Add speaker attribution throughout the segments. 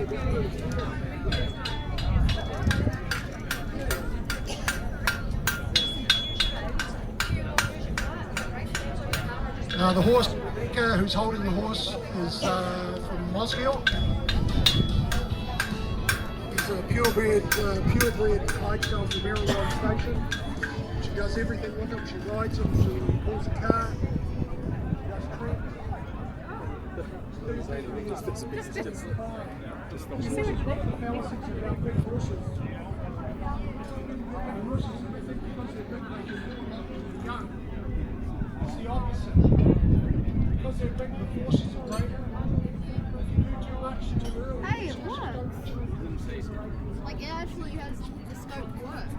Speaker 1: Now the horse who's holding the horse is from Mosgiel. He's a purebred Clydesdale from Merrill Station. She does everything with him. She rides him, she pulls a car, she does tricks. It's the opposite. Because they're big, the horses are greater. If you do too much too early,
Speaker 2: Hey, it works. Like it actually has the scope work.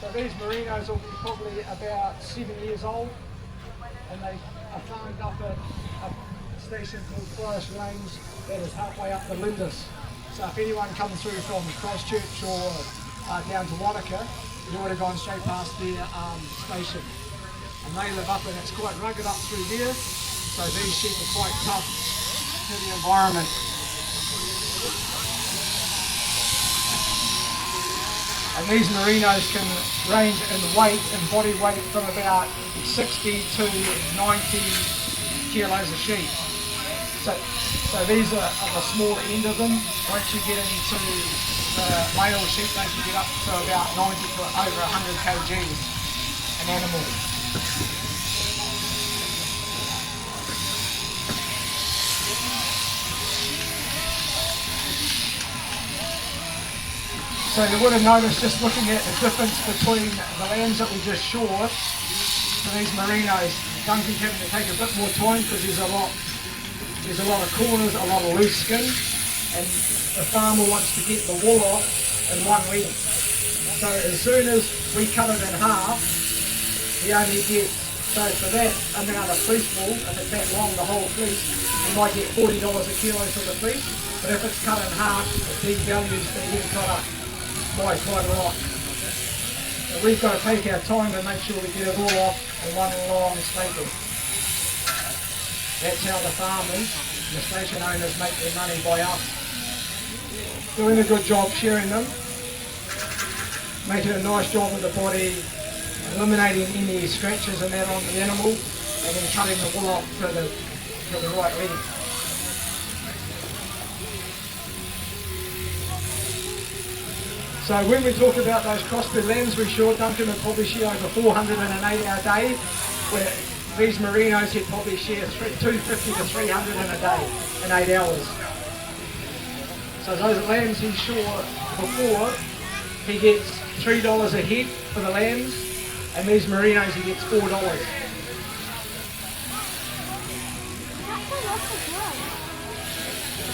Speaker 1: So these merinos will be probably about 7 years old, and they are farmed up at a station called Forest Lanes that is halfway up the Lindis. So if anyone comes through from Christchurch or down to Wanaka, you would have gone straight past their station. And they live up, and it's quite rugged up through there, so these sheep are quite tough to the environment. And these merinos can range in weight and body weight from about 60 to 90 kilos a sheep. So these are the smaller end of them. Once you get into the male sheep, they can get up to about 90 to over 100 kgs an animal. So you would have noticed, just looking at the difference between the lambs that we just shore to these merinos, Duncan's having to take a bit more time because there's a lot of corners, a lot of loose skin, and the farmer wants to get the wool off in one week. So as soon as we cut it in half, he only gets, so for that amount of fleece wool, if it's that long, the whole fleece, you might get $40 a kilo for the fleece, but if it's cut in half, it devalues the end product by quite a lot. So we've got to take our time to make sure we get it all off in one long staple. That's how the farmers, the station owners, make their money by us. Doing a good job shearing them, making a nice job of the body, eliminating any scratches and that on the animal, and then cutting the wool off to the right length. So when we talk about those crossbred lambs we shore, Duncan would probably shear over 400 in an 8-hour day, where these merinos he'd probably shear 250 to 300 in a day, in 8 hours. So those lambs he shore before, he gets $3 a head for the lambs, and these merinos he gets $4.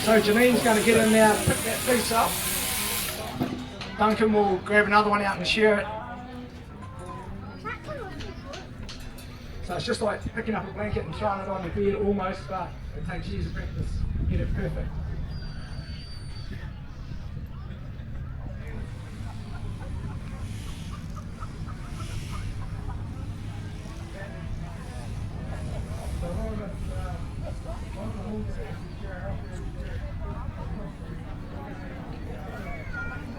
Speaker 1: So Janine's going to get in now, pick that piece up. Duncan will grab another one out and share it. So it's just like picking up a blanket and throwing it on your bed almost, but it takes years of practice to get it perfect.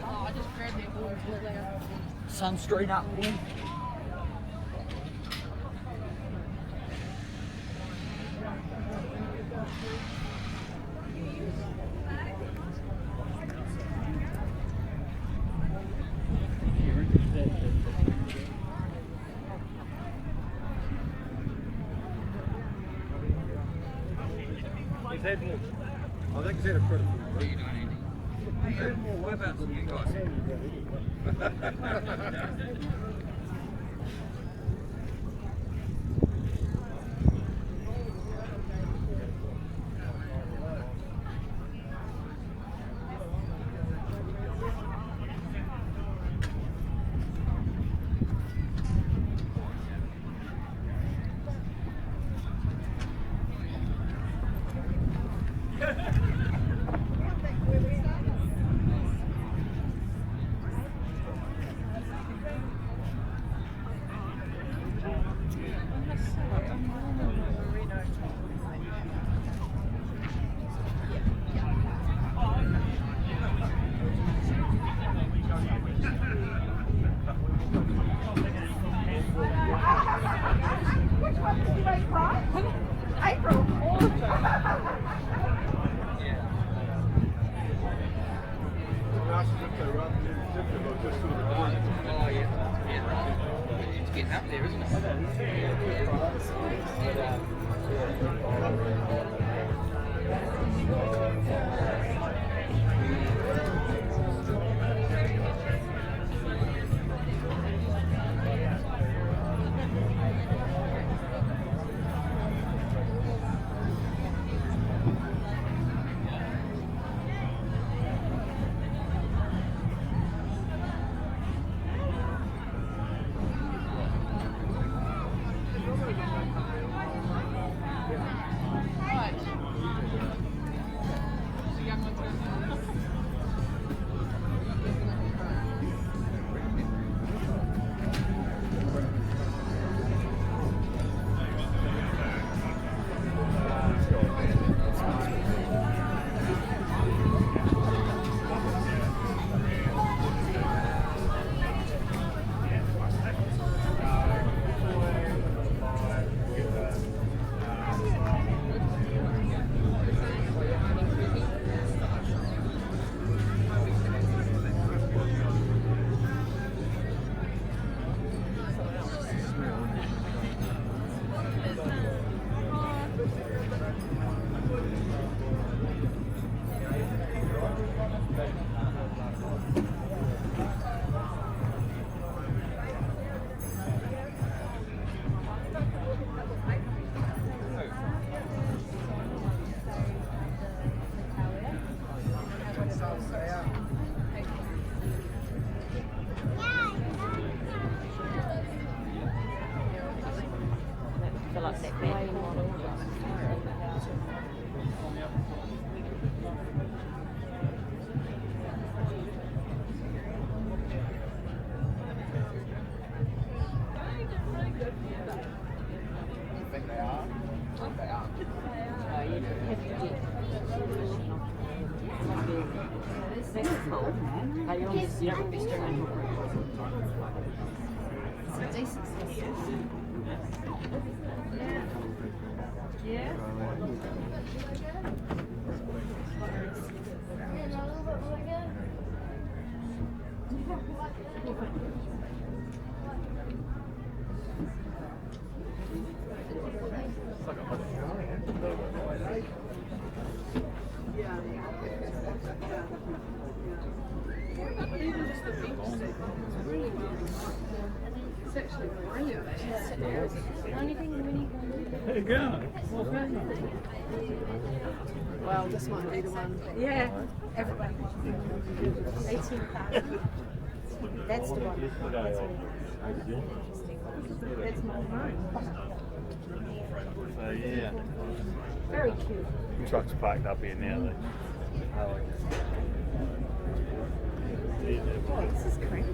Speaker 2: Oh, I just grabbed that ball and pulled it out.
Speaker 3: Sunscreen up.
Speaker 4: He's had more. I think he's had a pretty.
Speaker 3: What are you doing, Andy?
Speaker 4: He's had more whereabouts than you guys.
Speaker 5: Which one did you make cry? April.
Speaker 3: Oh, yeah. Yeah. It's getting up there, isn't it?
Speaker 5: Fill up that bag.
Speaker 2: It's actually brilliant.
Speaker 4: There you go.
Speaker 2: Well, this might be the one.
Speaker 5: Yeah, everybody. 18,000. That's the one. That's my home.
Speaker 6: So yeah.
Speaker 5: Very cute.
Speaker 6: Truck's parked up here now.
Speaker 5: Oh, this is crazy.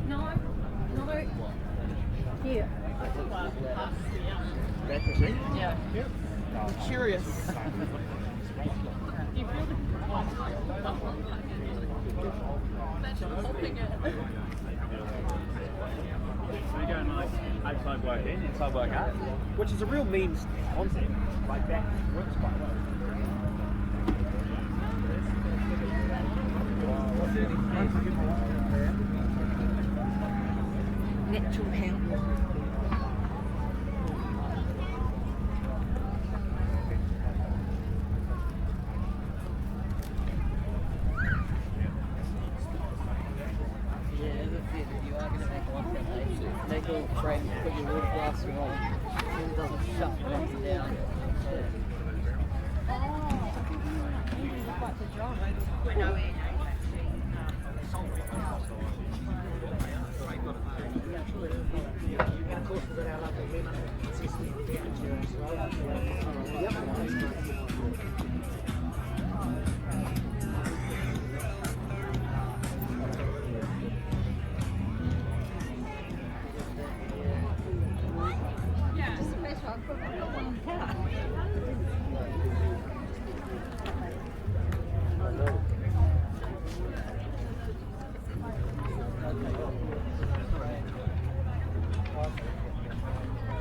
Speaker 5: No, no. Here.
Speaker 3: Yeah. I'm curious.
Speaker 6: So you go nice outside work in, inside work out, which is a real means concept. Like that works quite well.
Speaker 5: Natural hair.
Speaker 3: Yeah, that's it. If you are going to make one that they go frame, put your water blaster on, so it doesn't shut the button down.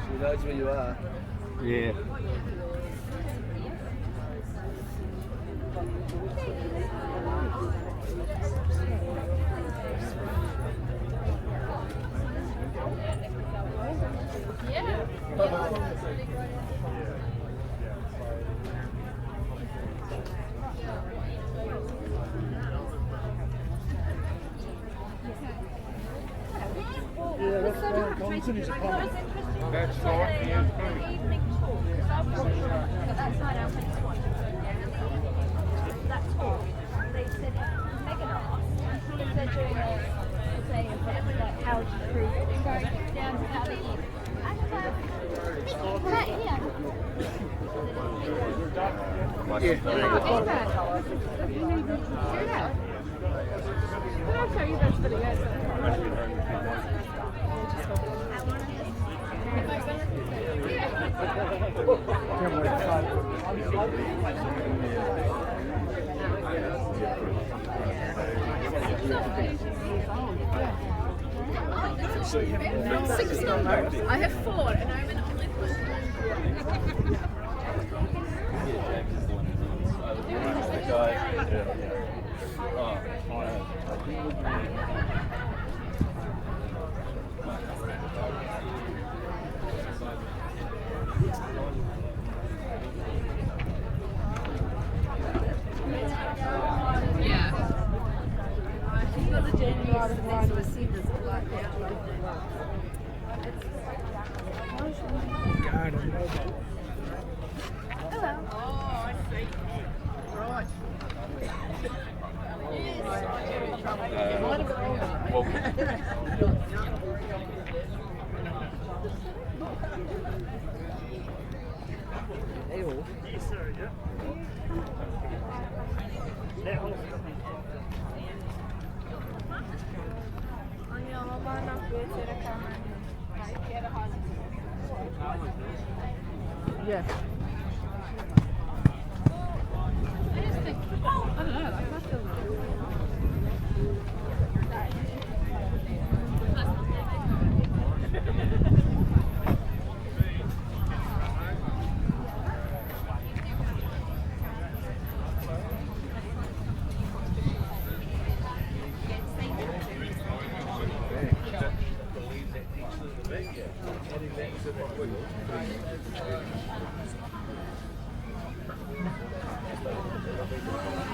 Speaker 4: She knows where you are.
Speaker 6: Yeah.
Speaker 5: That's short. Evening talk. But that's not our next one. That talk. They said Megan asked if they're doing a say like how to prove going down to how to eat. I have that here. I'll show you those videos.
Speaker 2: Six numbers. I have four, and I'm an only Yeah. The genuine one was seen as a black Hello. Oh, I see. Right.
Speaker 6: Yes, sir, yeah.
Speaker 3: Yeah.
Speaker 2: I just think, I don't know, like, I feel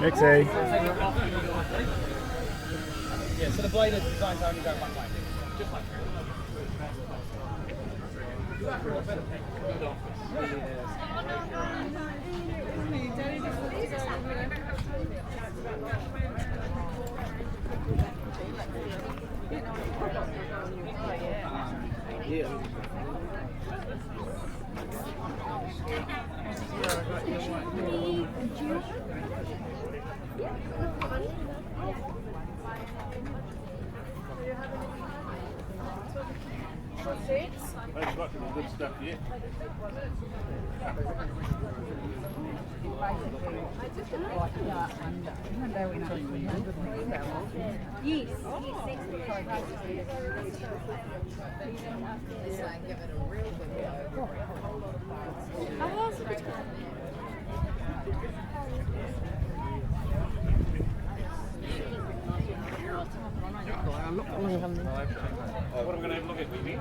Speaker 7: Nixie.
Speaker 6: Yeah, so the blade is designed to only go one way. Just like
Speaker 7: They've got some good stuff here.
Speaker 6: what am I going to have a look at, Mimi?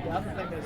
Speaker 3: The other thing is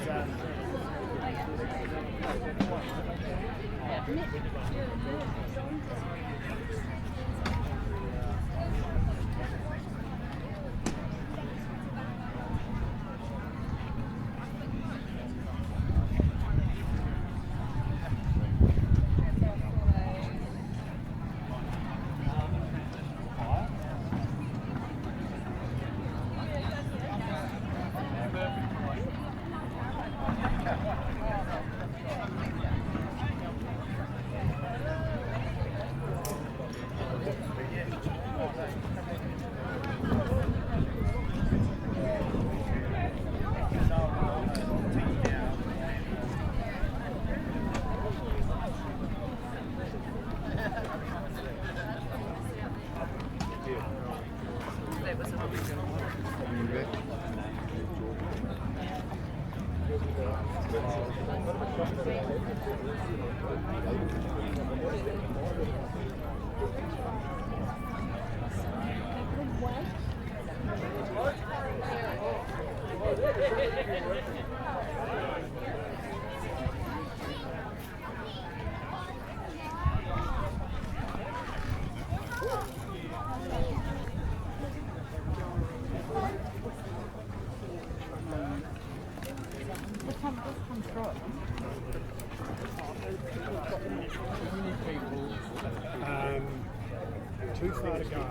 Speaker 7: Too far to go.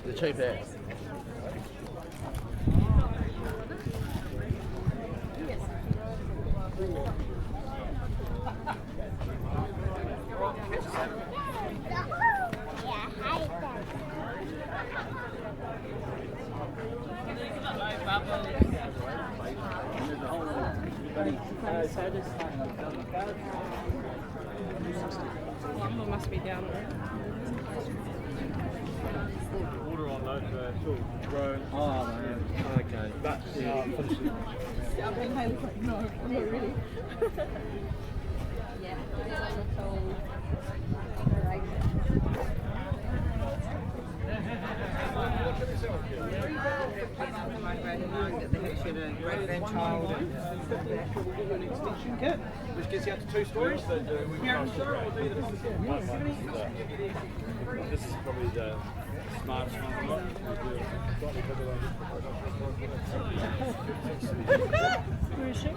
Speaker 4: The cheap ass.
Speaker 5: Lumber must be down there.
Speaker 7: Order on those grown.
Speaker 4: Oh, man. Okay.
Speaker 7: But
Speaker 5: Yeah, I'm being highly fucking no, I'm not really. Yeah, it's a little
Speaker 6: Extension kit, which gets you up to 2 stories.
Speaker 7: this is probably the smartest one we've got.
Speaker 5: Where is she?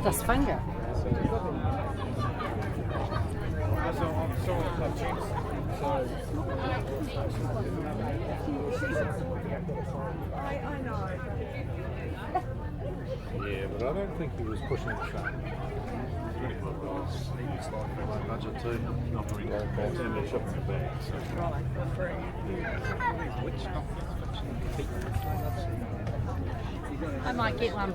Speaker 3: Das Finger.
Speaker 8: Yeah, but I don't think he was pushing the track. It's like budget too. Not really going back to the shop in the bag.
Speaker 5: I might get one.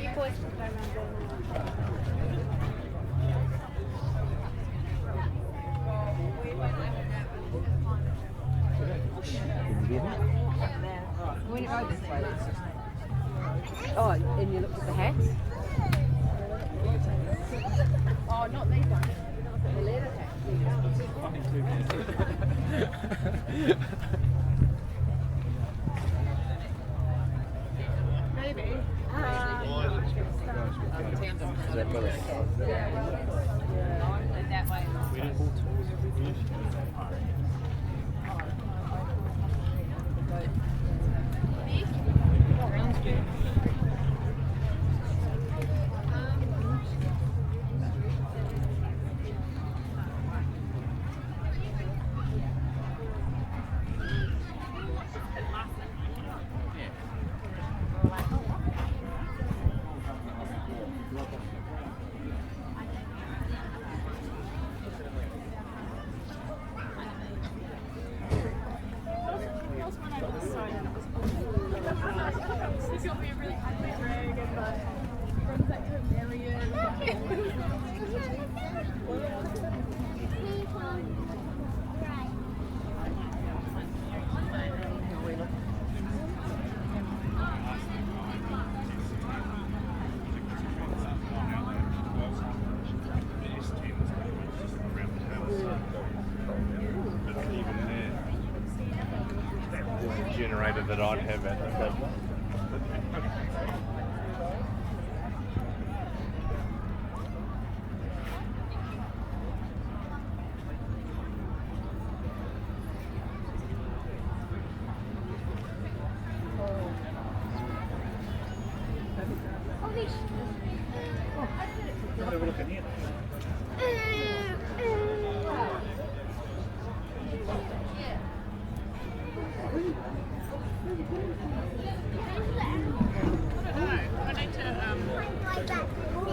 Speaker 5: You boys can go around doing
Speaker 3: When you go this way, oh, and you looked at the hats?
Speaker 5: Oh, not these ones.
Speaker 3: The leather hats.
Speaker 5: Maybe. That way. It's gonna be a really ugly drag and runs back to a million.
Speaker 8: Generator that I'd have at the table.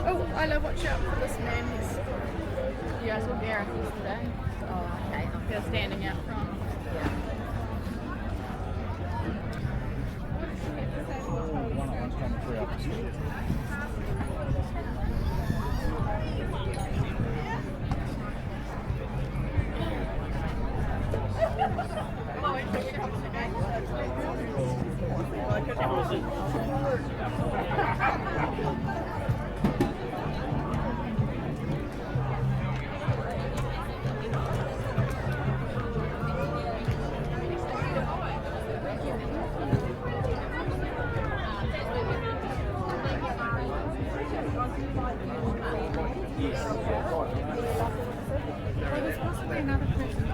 Speaker 2: Oh, I love watch out for this man. You guys will be our today.
Speaker 3: Oh, okay.
Speaker 2: They're standing out front. There's possibly another person.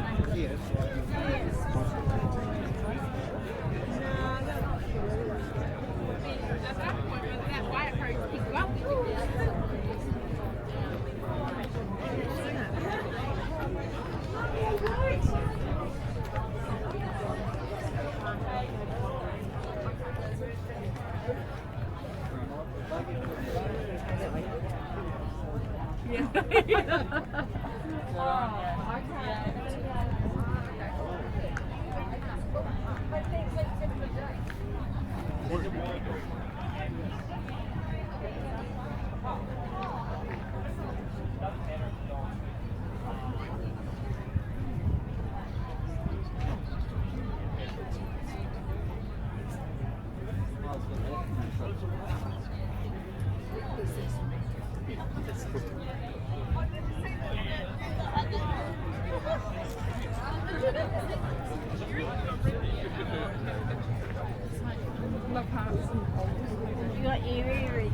Speaker 5: You got eerie.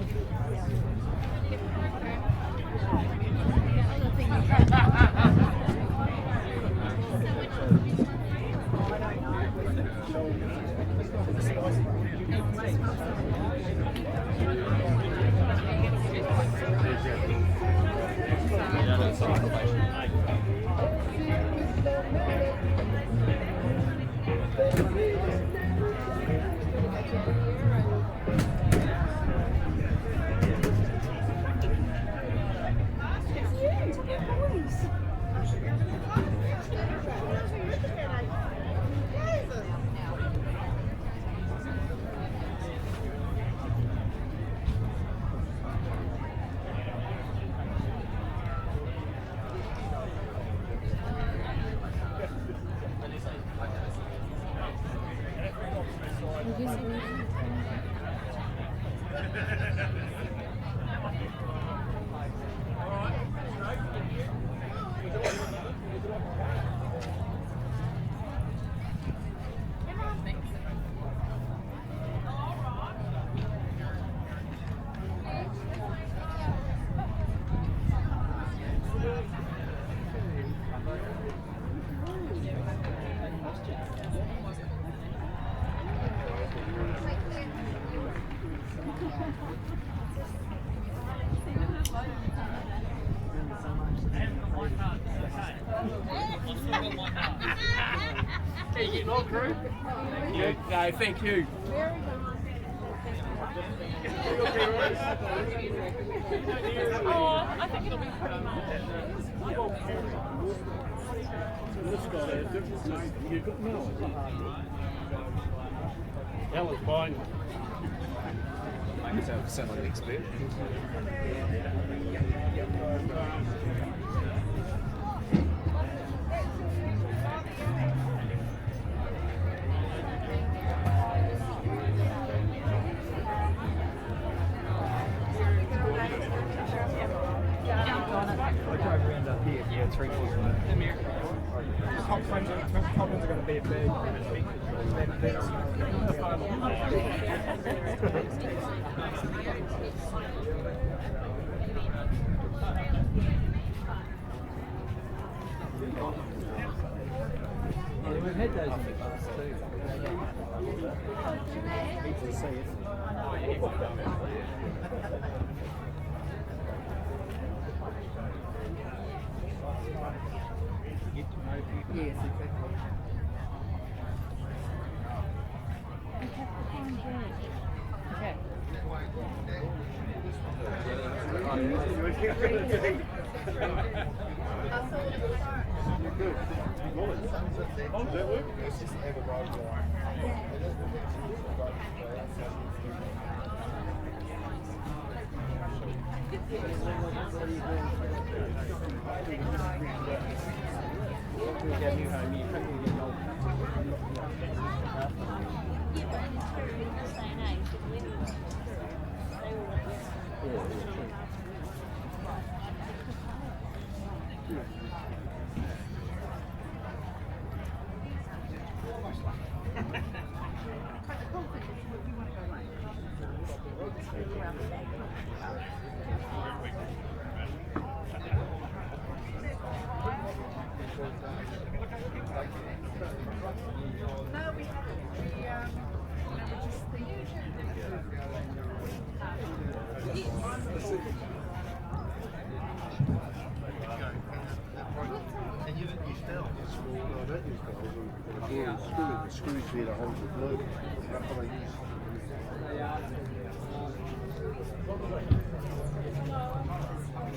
Speaker 4: No, thank you.
Speaker 5: Oh, I think it'll be pretty much.
Speaker 7: That was fine.
Speaker 4: Make yourself sound like an expert.
Speaker 1: Problems are going to be a big.
Speaker 3: Yeah, we've had those in the past too. Need to see it. Get to know people. Yes, exactly.
Speaker 8: The screws here to hold the glue. How can I use
Speaker 2: I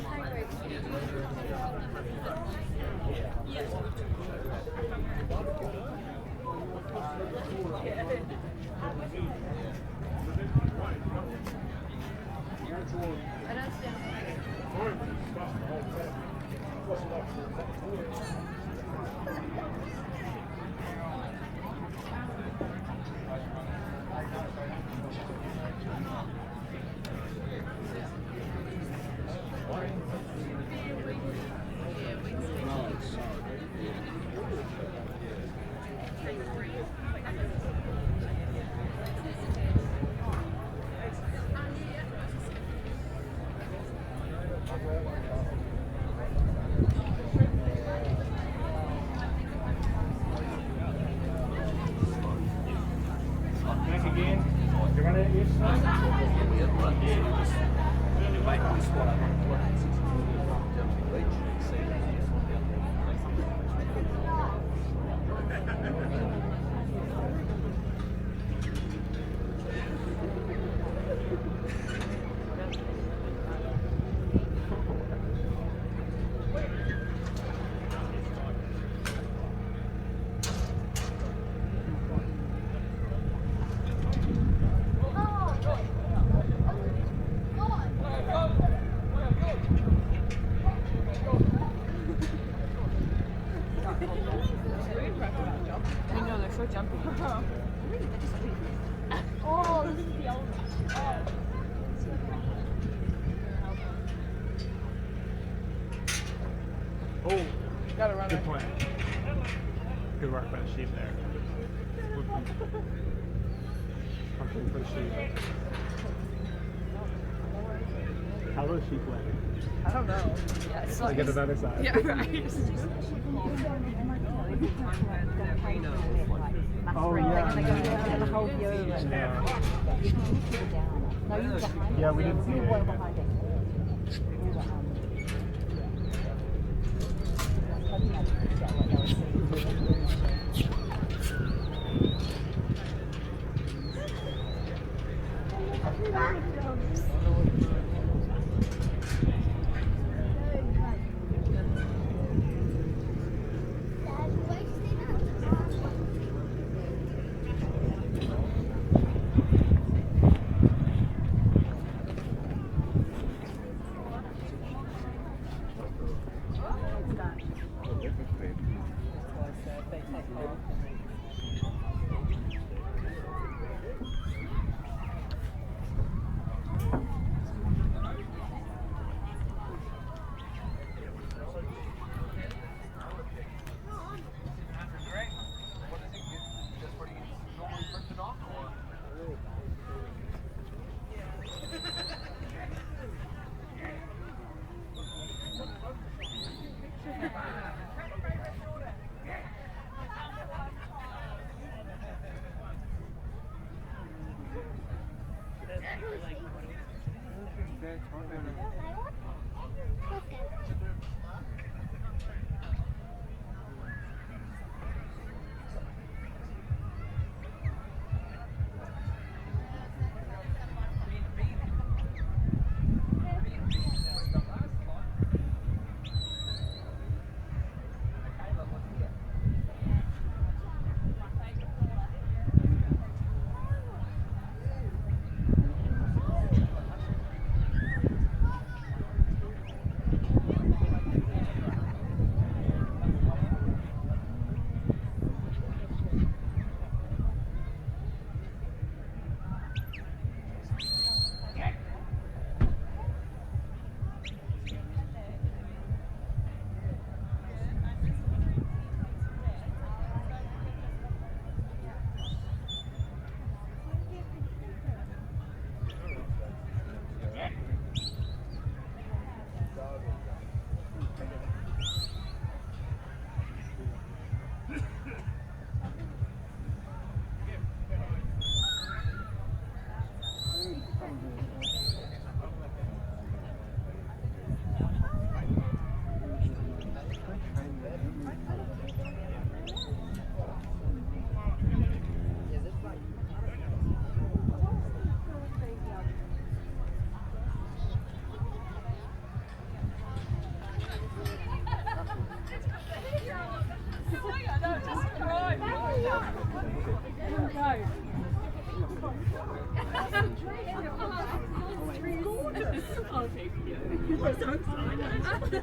Speaker 2: don't see
Speaker 6: Back again. You run out yesterday?
Speaker 5: Oh, this is the old
Speaker 6: Oh, good point. Good work by the sheep there. Something for the sheep. How are the sheep wet?
Speaker 3: I don't know. Yeah, it's
Speaker 6: They get to the other side.
Speaker 3: Yeah, right.
Speaker 6: Oh yeah. Yeah, we didn't see it.
Speaker 2: Yeah,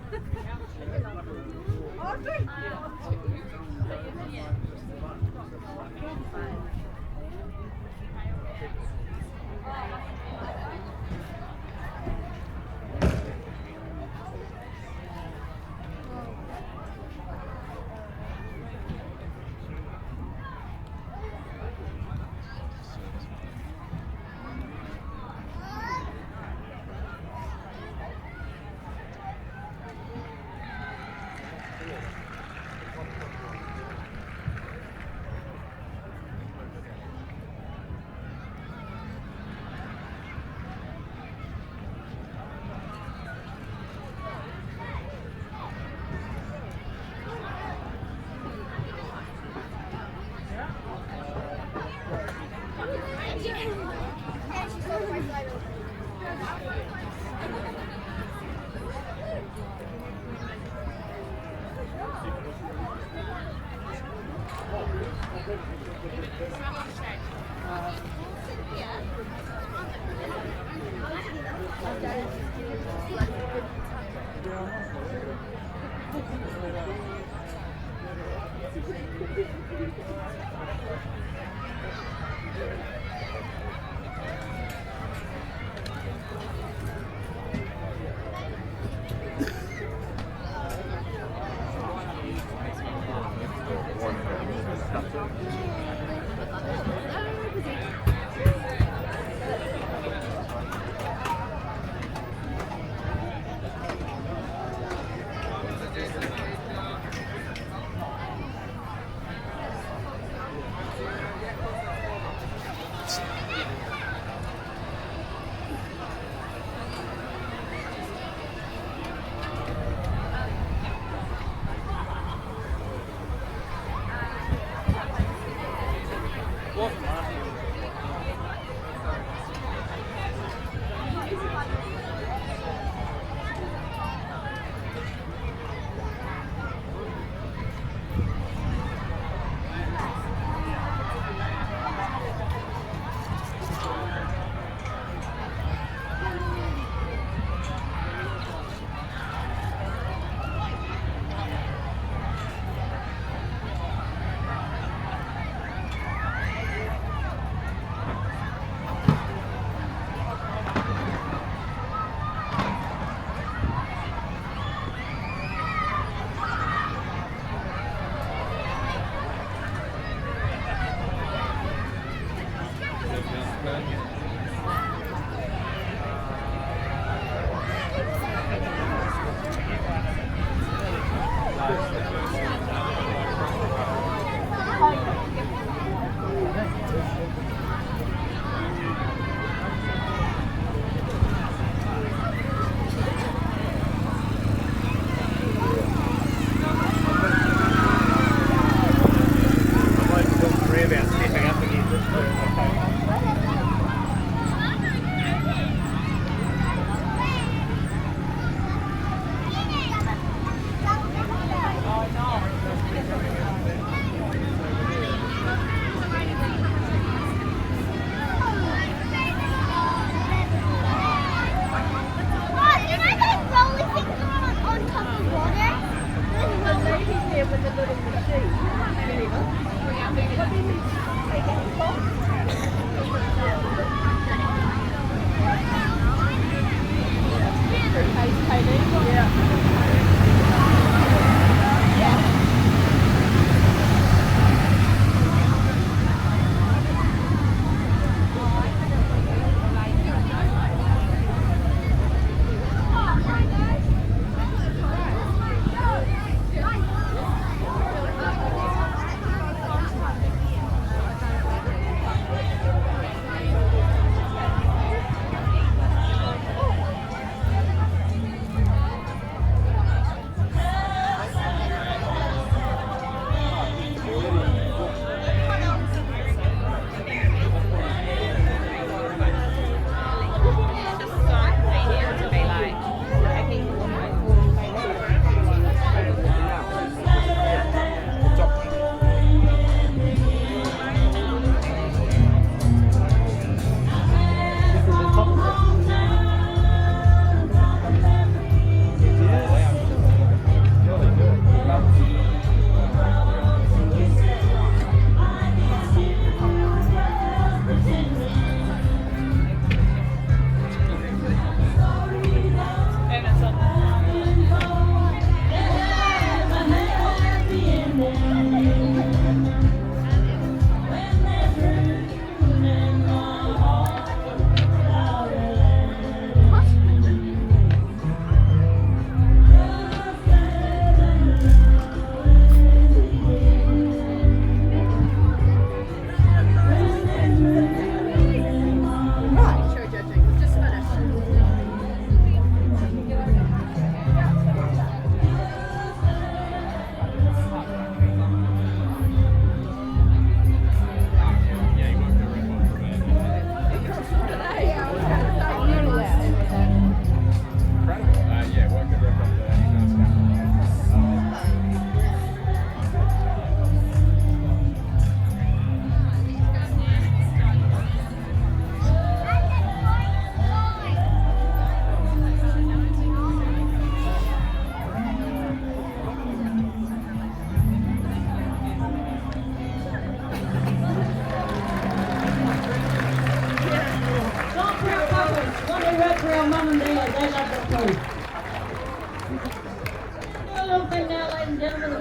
Speaker 2: she's so bright later.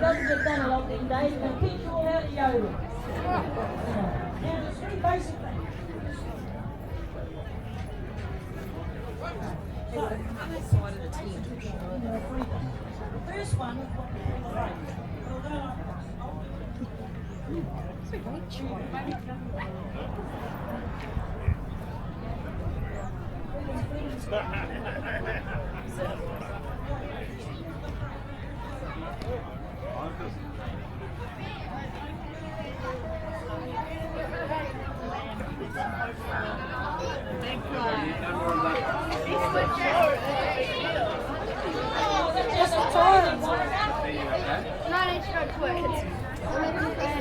Speaker 9: doesn't get done a lot these days. We're going to teach you all how to yoga. Now, there's three basic things. The first one is what we call the just a tiny one.
Speaker 2: No, I need to go to work. It's 11:30.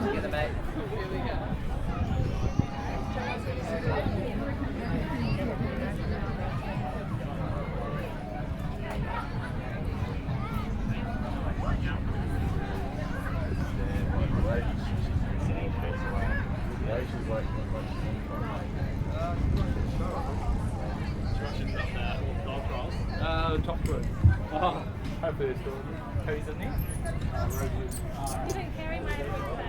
Speaker 3: Together, mate.
Speaker 6: Top foot. Oh, hopefully it's still. Carries in there.
Speaker 5: You don't carry my everything.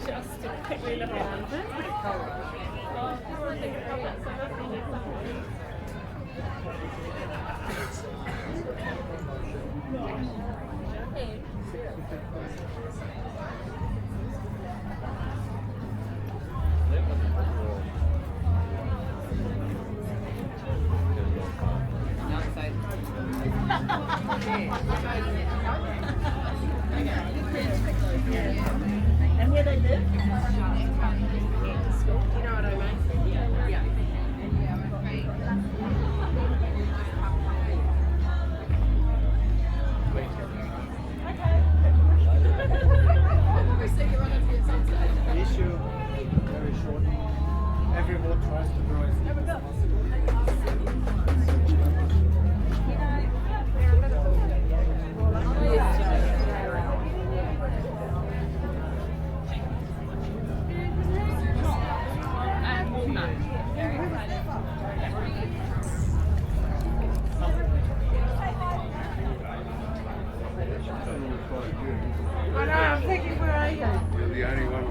Speaker 5: Just to quickly look around it.
Speaker 9: And where they live?
Speaker 5: You know what I mean? Yeah.
Speaker 7: The issue, very short. Everyone tries to grow as much as possible.
Speaker 9: I'm thinking, where are you?
Speaker 8: You're the only one.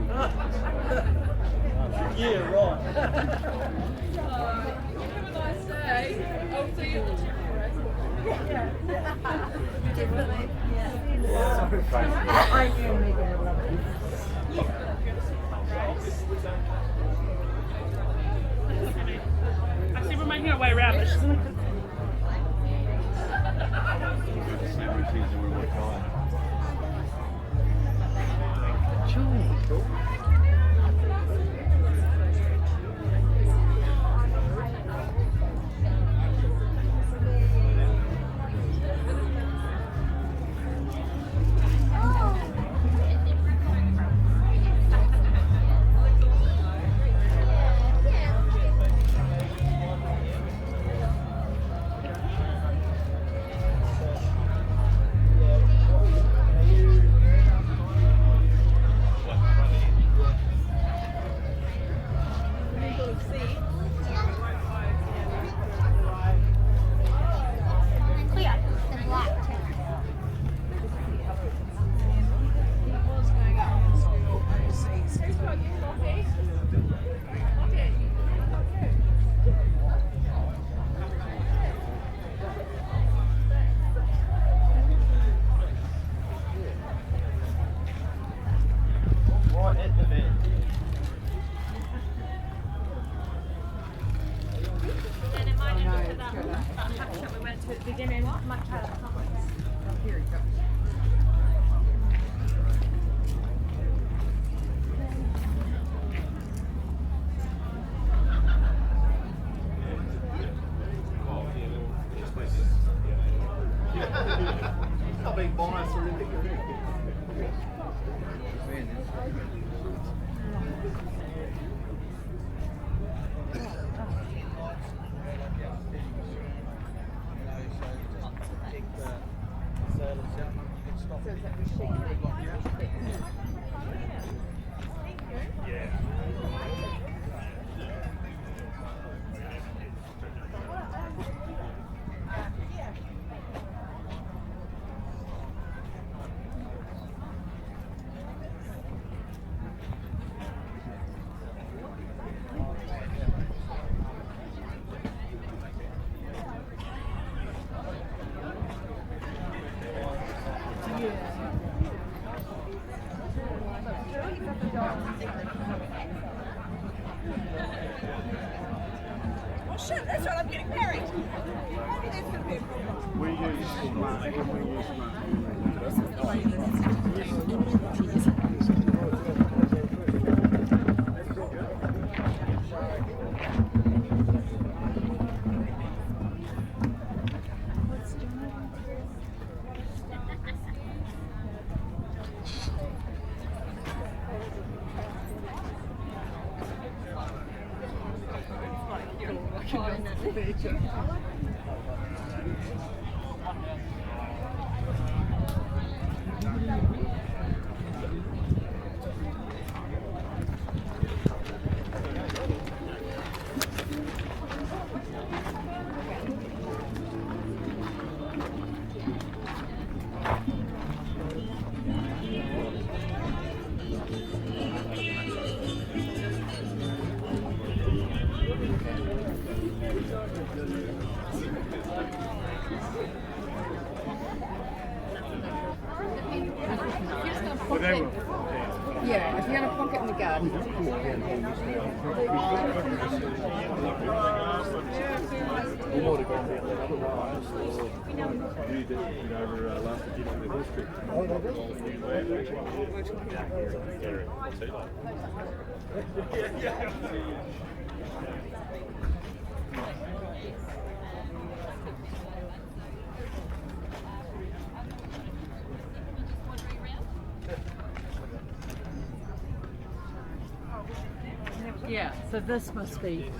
Speaker 7: Yeah, right.
Speaker 9: I knew Megan would love it.
Speaker 5: Actually, we're making our way around this.
Speaker 8: Sandwiches and we work hard. Not being biased or anything.
Speaker 5: Oh shit, that's right, I'm getting married. Maybe that's going to be a problem.
Speaker 8: We use money. We use money.
Speaker 3: Yeah, if you're going to pocket in the garden.
Speaker 8: We might have gone down that other way. You did it over last year in the district.
Speaker 3: Yeah, so this must be.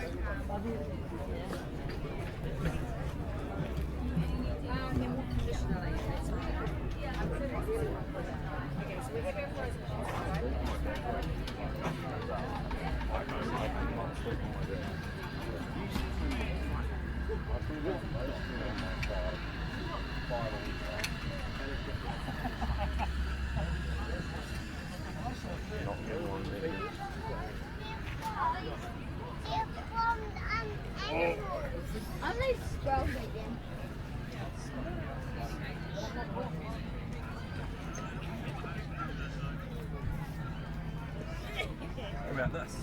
Speaker 2: I'm like scroll again.
Speaker 4: What about this?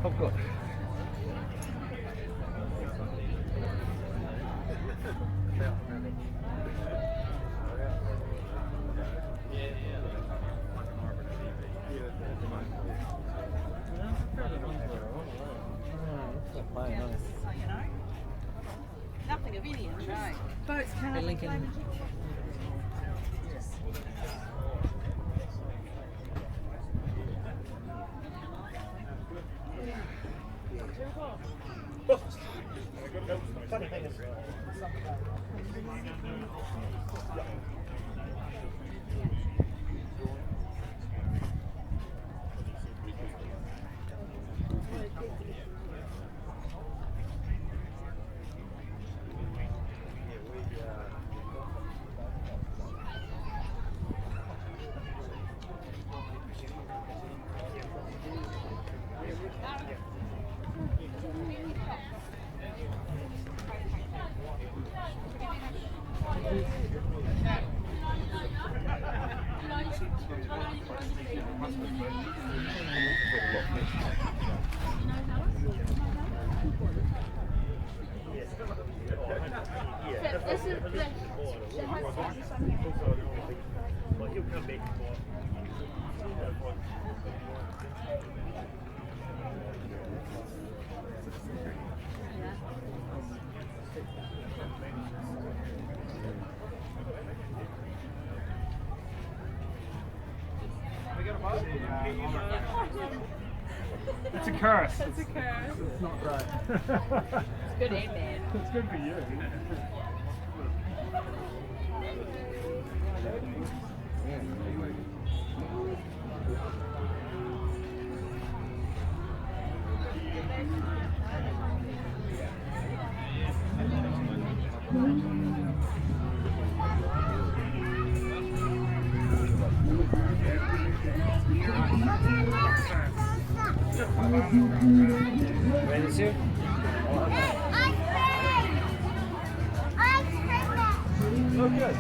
Speaker 4: Of course.
Speaker 3: Nothing of any inch, eh? Boats can't
Speaker 4: Lincoln.
Speaker 6: It's a curse.
Speaker 5: It's a curse.
Speaker 6: It's not right.
Speaker 3: It's good and bad.
Speaker 6: It's good for you.
Speaker 4: Ready to?
Speaker 6: Oh, good.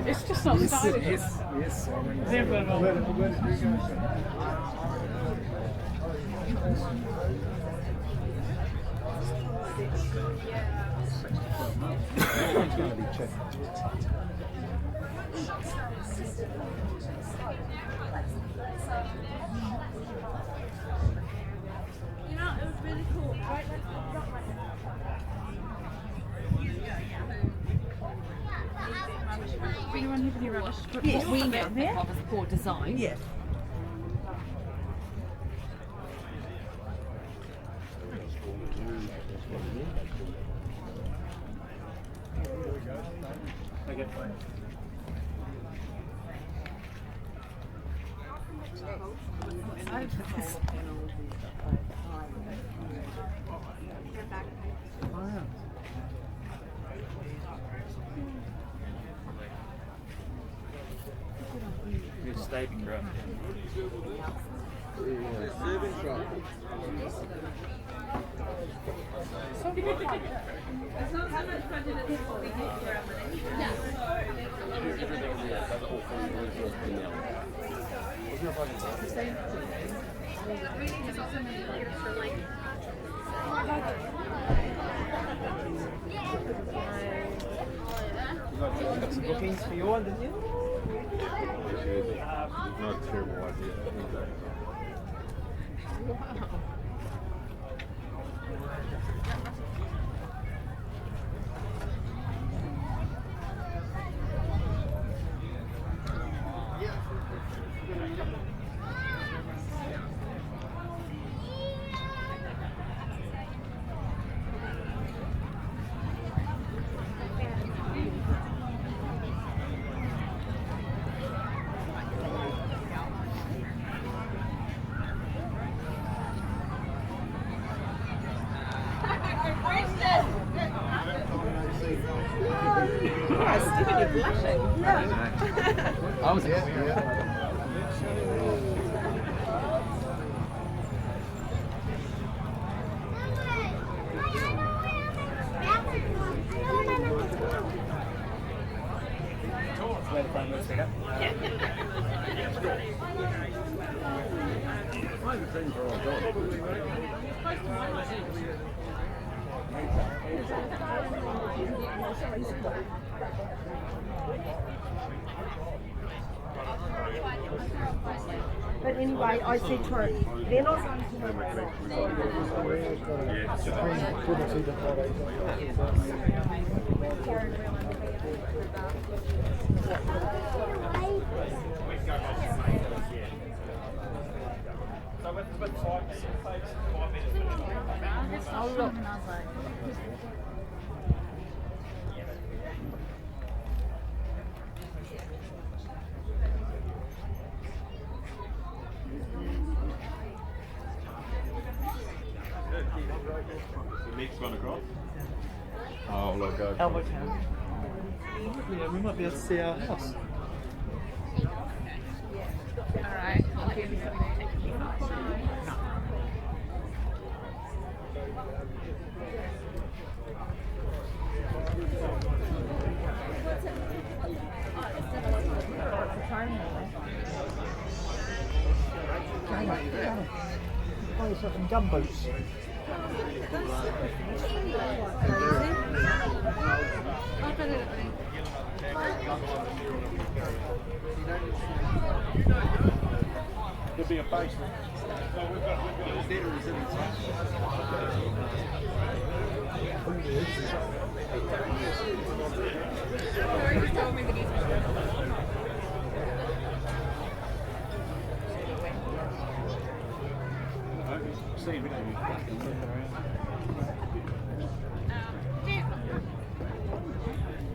Speaker 10: It's just not stylish.
Speaker 7: Yes.
Speaker 5: You know, it was really cool. Right, let's drop right now.
Speaker 10: Anyone have any rubbish?
Speaker 3: Yes,
Speaker 10: We get there.
Speaker 3: of poor design.
Speaker 10: Yeah.
Speaker 6: Good staging, bro.
Speaker 7: You got some bookings for your one, didn't you?
Speaker 8: Not a terrible idea.
Speaker 4: I was
Speaker 10: But anyway, I said to her, they're not going to
Speaker 3: Oh, look.
Speaker 8: The next one across. Oh, look, go.
Speaker 3: Albert Town.
Speaker 7: Yeah, we might be able to see our house.
Speaker 10: Alright.
Speaker 1: Oh, it's some gumboots.
Speaker 8: There'll be a basement. So we've got theatres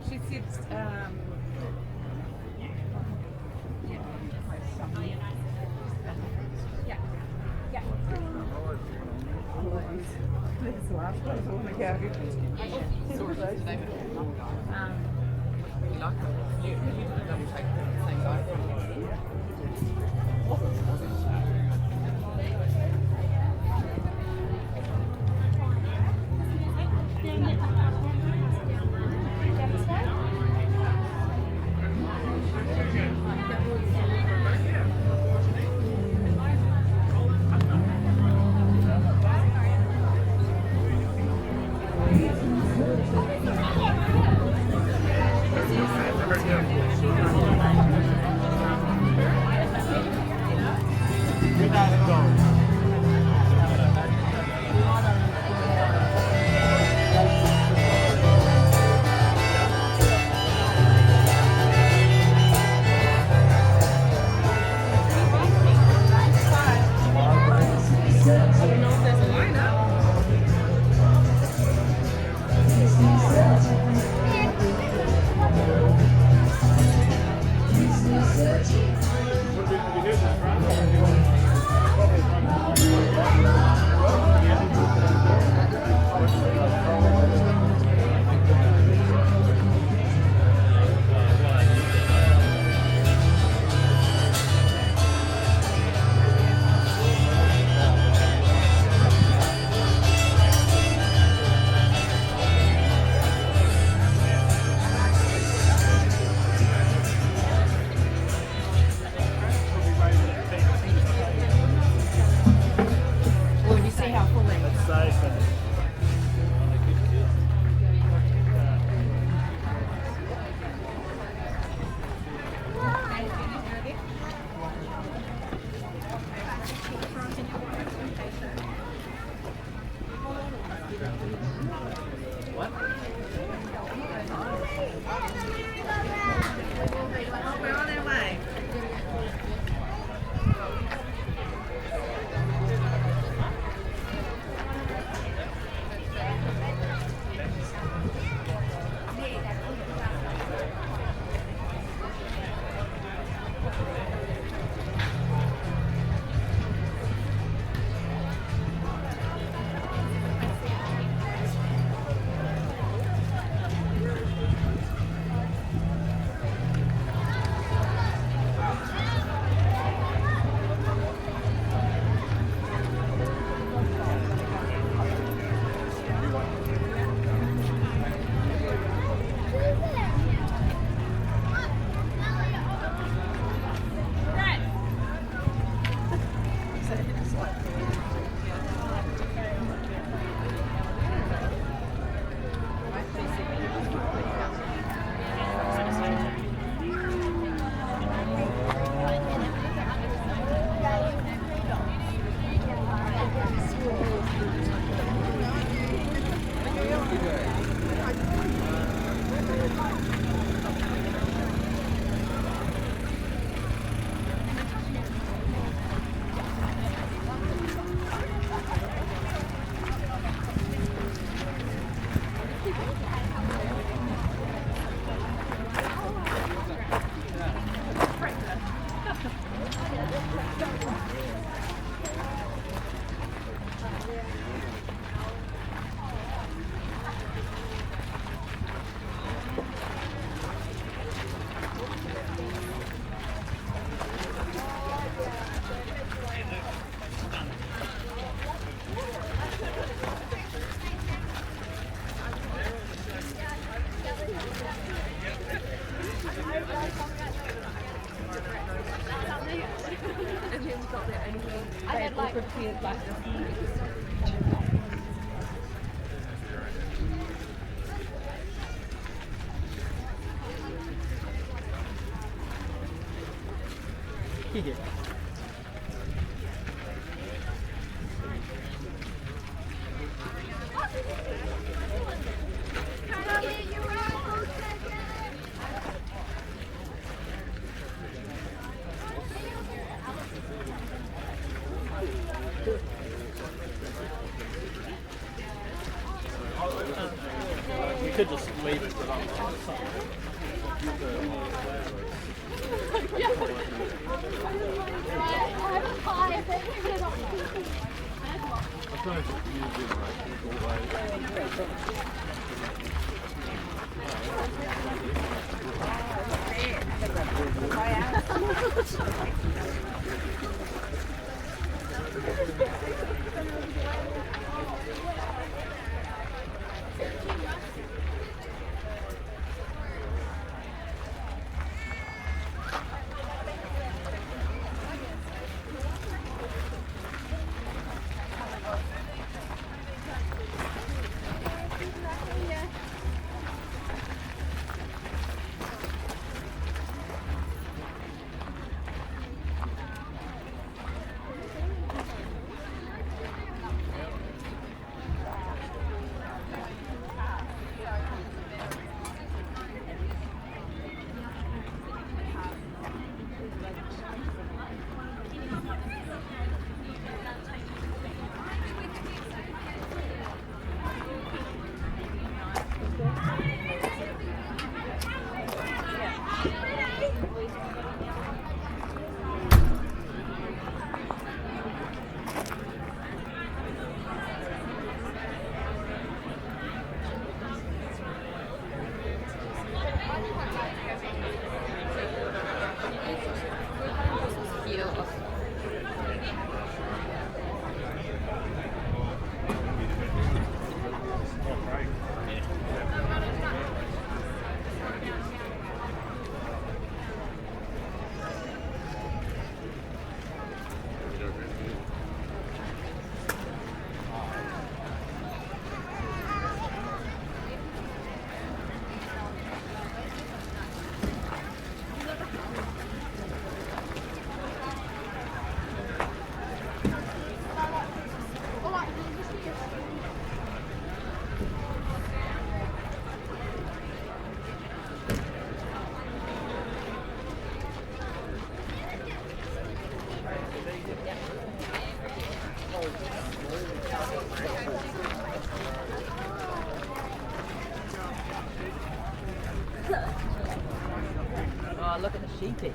Speaker 10: She sits, yeah. Yeah. This last one is on the couch.
Speaker 3: You like it? You double take the same guy.
Speaker 10: Well, you see how full it is.
Speaker 7: Safe and
Speaker 10: We're on our way.
Speaker 3: Yeah. We could just leave it, but I'm Oh, look at the sheepy.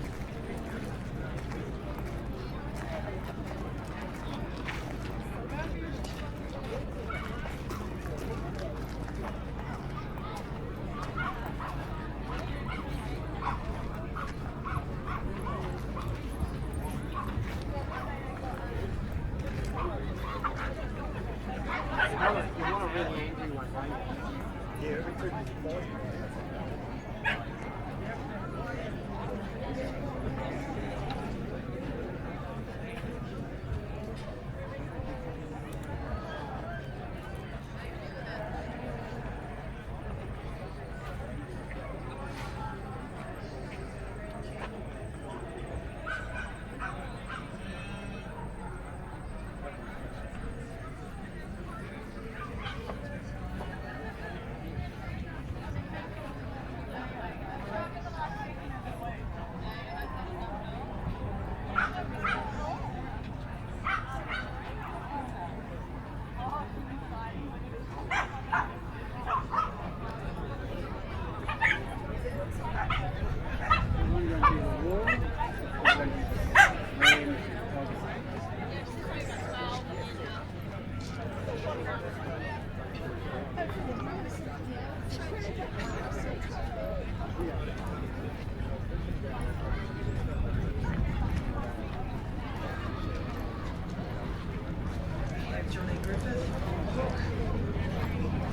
Speaker 11: Johnny Griffith, Hook,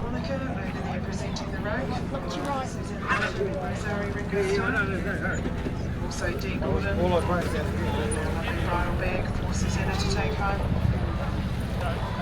Speaker 11: Monica, over there presenting the rope. Susan Archer and Rosario Ringo. Also Dean Gordon, lovely bridal bag for Susanna to take home.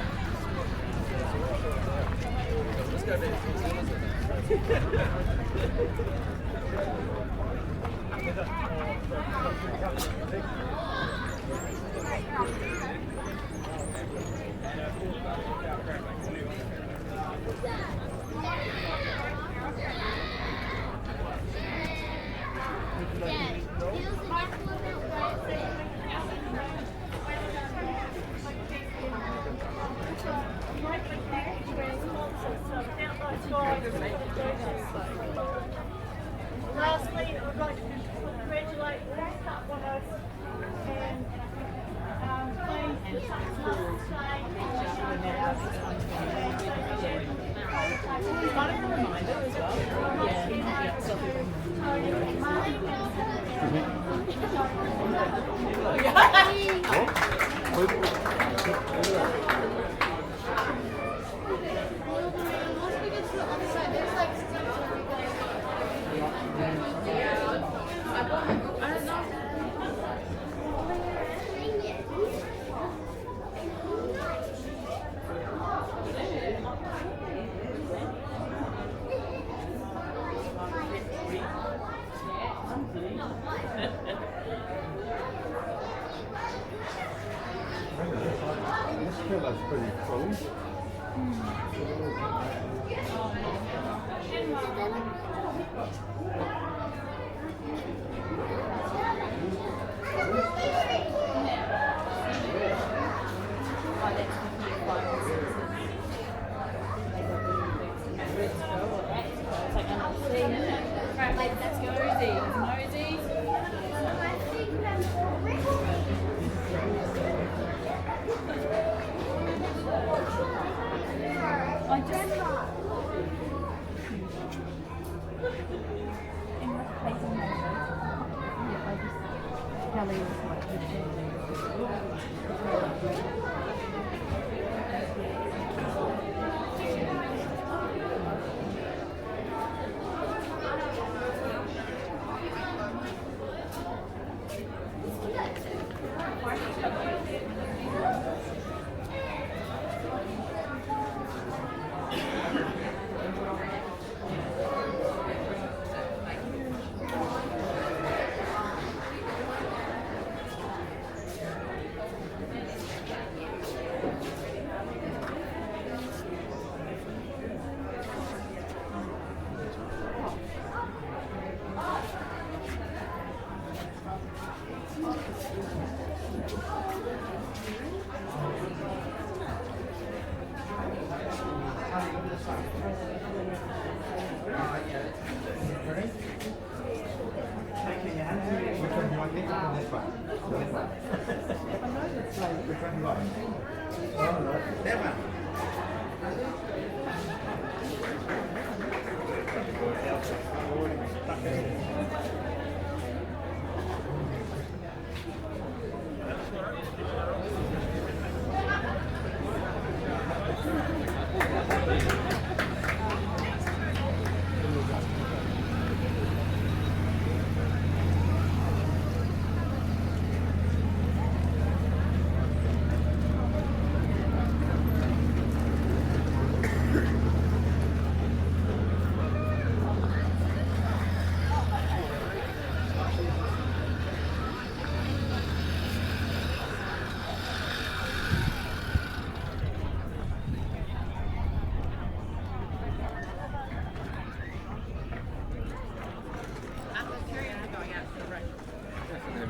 Speaker 5: Lastly, I would like to congratulate all Cup winners and please
Speaker 8: This fella's pretty cool.
Speaker 5: Right, ladies, let's go Nosy. I just Kelly was like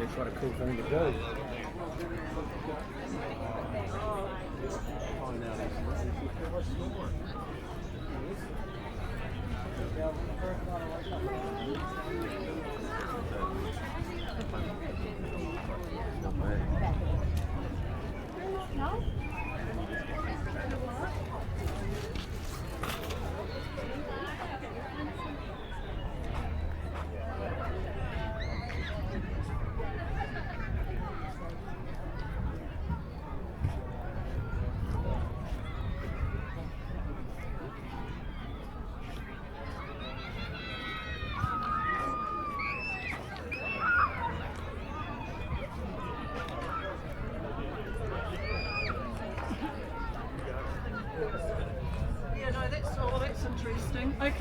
Speaker 8: It's quite a cool thing to do.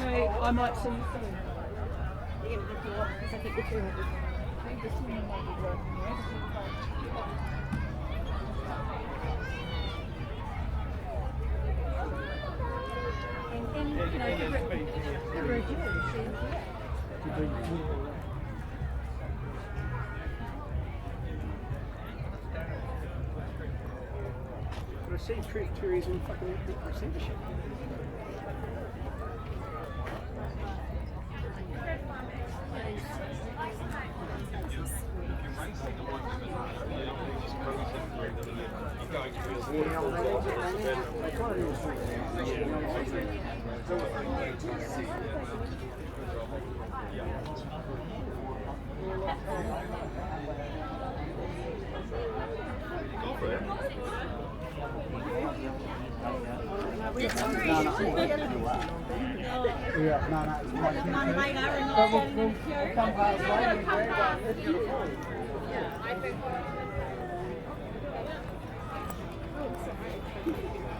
Speaker 10: Okay, I might see you soon.
Speaker 6: But I see tourism fucking receivership.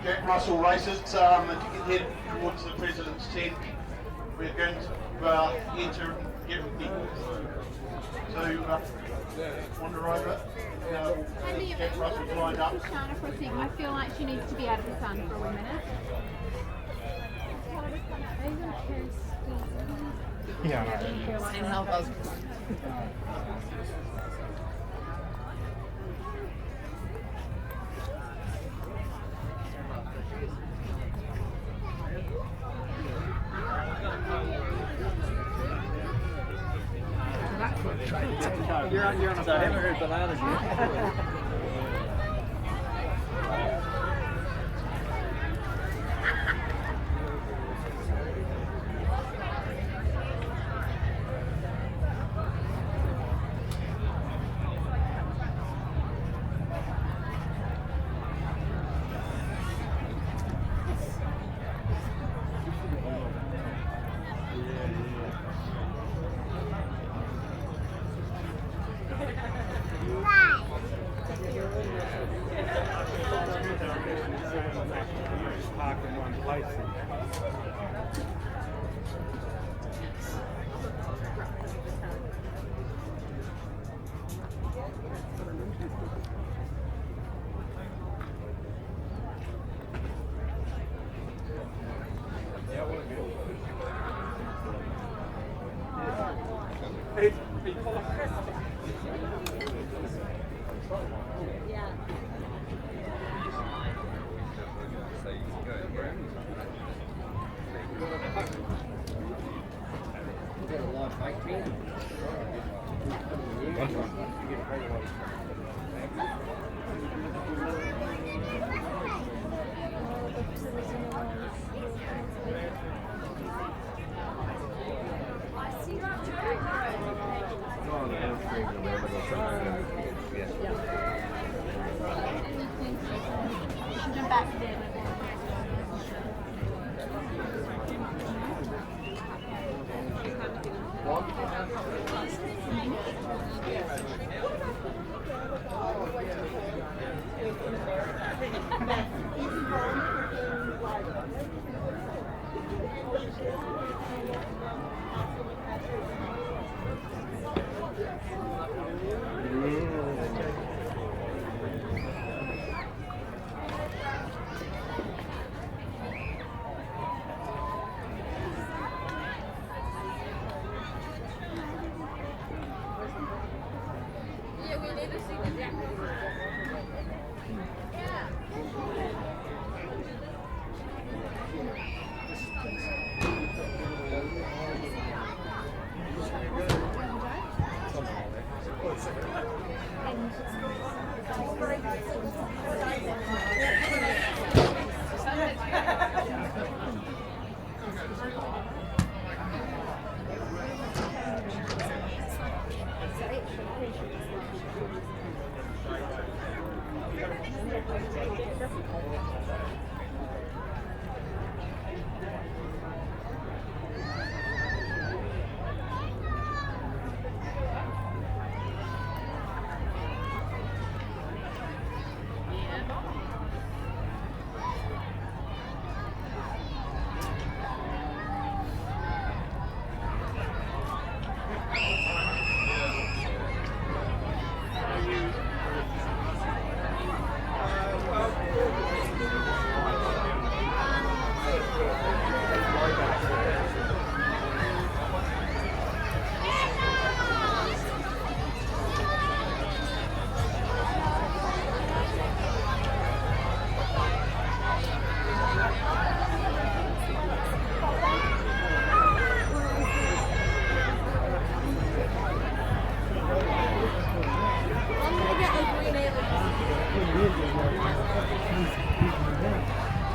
Speaker 12: Jack Russell races, if you can head towards the President's tent, we're going to enter and get ready. So wander over. Jack Russell's lined up.
Speaker 2: Shana for a thing. I feel like she needs to be out of the sun for 1 minute.
Speaker 3: And help us.
Speaker 6: You're on a so I haven't heard bananas yet.
Speaker 7: Park in one place.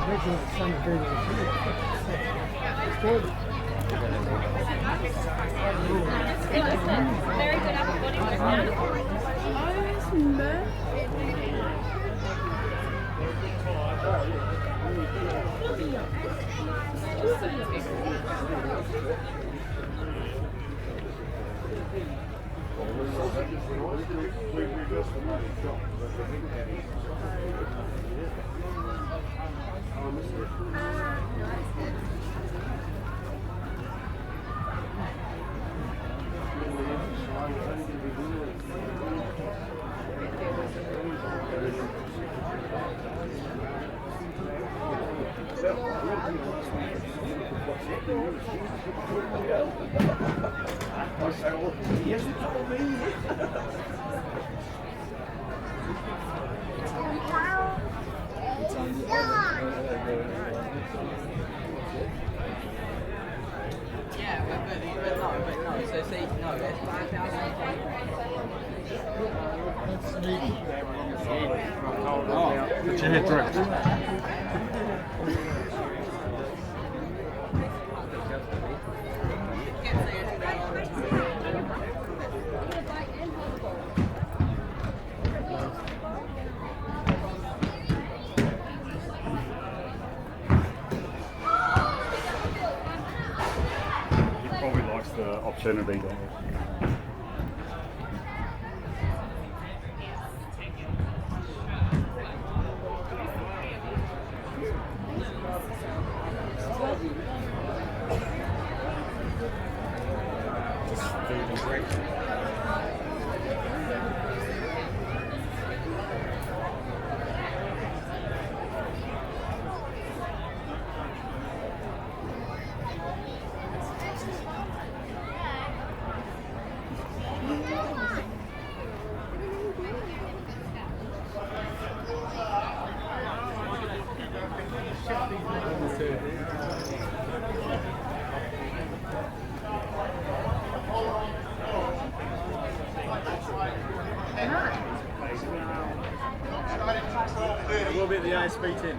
Speaker 5: Very good upper body
Speaker 3: So see, no, that's 5,000.
Speaker 8: Put your head direct. Probably likes the obscenity.
Speaker 6: We'll be at the ASB 10.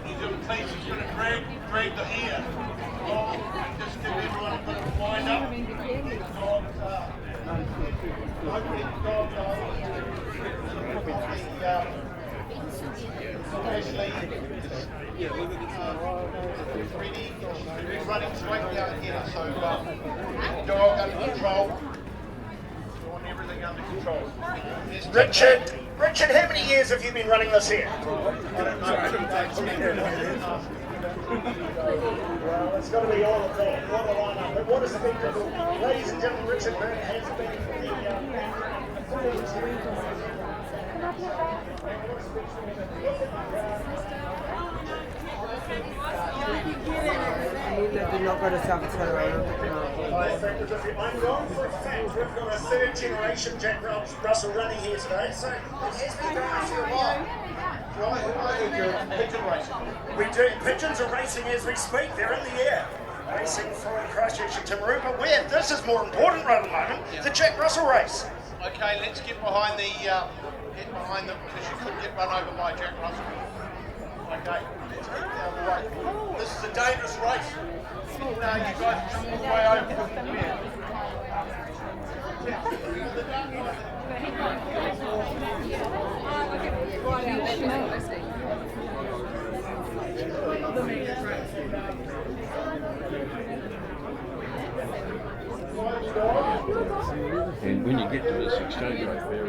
Speaker 12: He's going to place, he's going to drag the ear. Just give everyone a bit of a wind up. Ready, running straight down here. So, dog under control. You want everything under control.
Speaker 13: Richard, how many years have you been running this here?
Speaker 12: I don't know.
Speaker 13: Well, it's got to be all of that. What a lineup. But what is the big difference? Ladies and gentlemen, Richard Byrne has been for
Speaker 3: Did not go to South Carolina.
Speaker 13: I'm going for a fact we've got a third generation Jack Russell running here today, so it has been going for a while.
Speaker 12: Pigeon racing.
Speaker 13: We do. Pigeons are racing as we speak. They're in the air. Racing from Christchurch to Timarupa. Where this is more important right at the moment, the Jack Russell race.
Speaker 12: Okay, let's get behind the because you could get run over by Jack Russell. Okay, let's get down the way. This is a dangerous race. You guys jump all the way over from here.
Speaker 8: And when you get to this exchange rate there,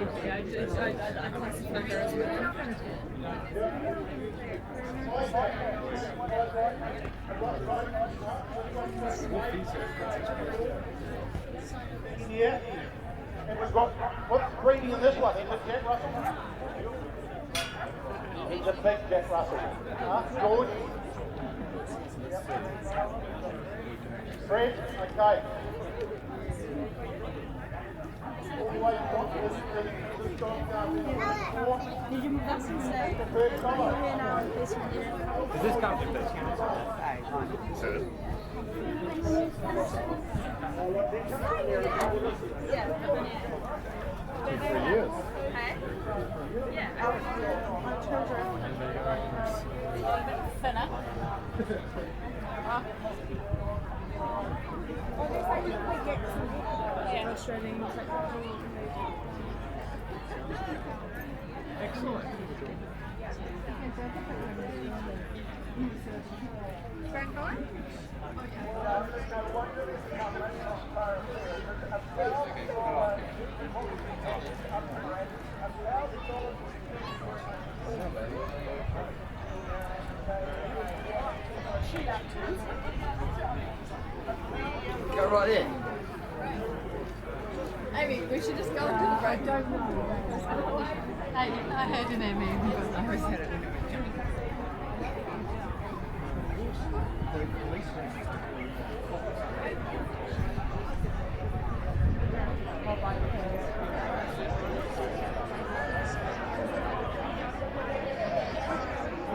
Speaker 12: Yeah. And we've got what's breeding in this one? Is it Jack Russell? He's a big Jack Russell. George? Yep. Fred? Okay. All the way across this dog down there.
Speaker 5: Did you move us instead?
Speaker 12: The first collar.
Speaker 6: Is this coming?
Speaker 8: for years.
Speaker 5: Thinner.
Speaker 1: Excellent.
Speaker 3: Go right in.
Speaker 2: Amy, we should just go and do the break. I don't know.
Speaker 5: I heard your name, Amy, but I always heard it.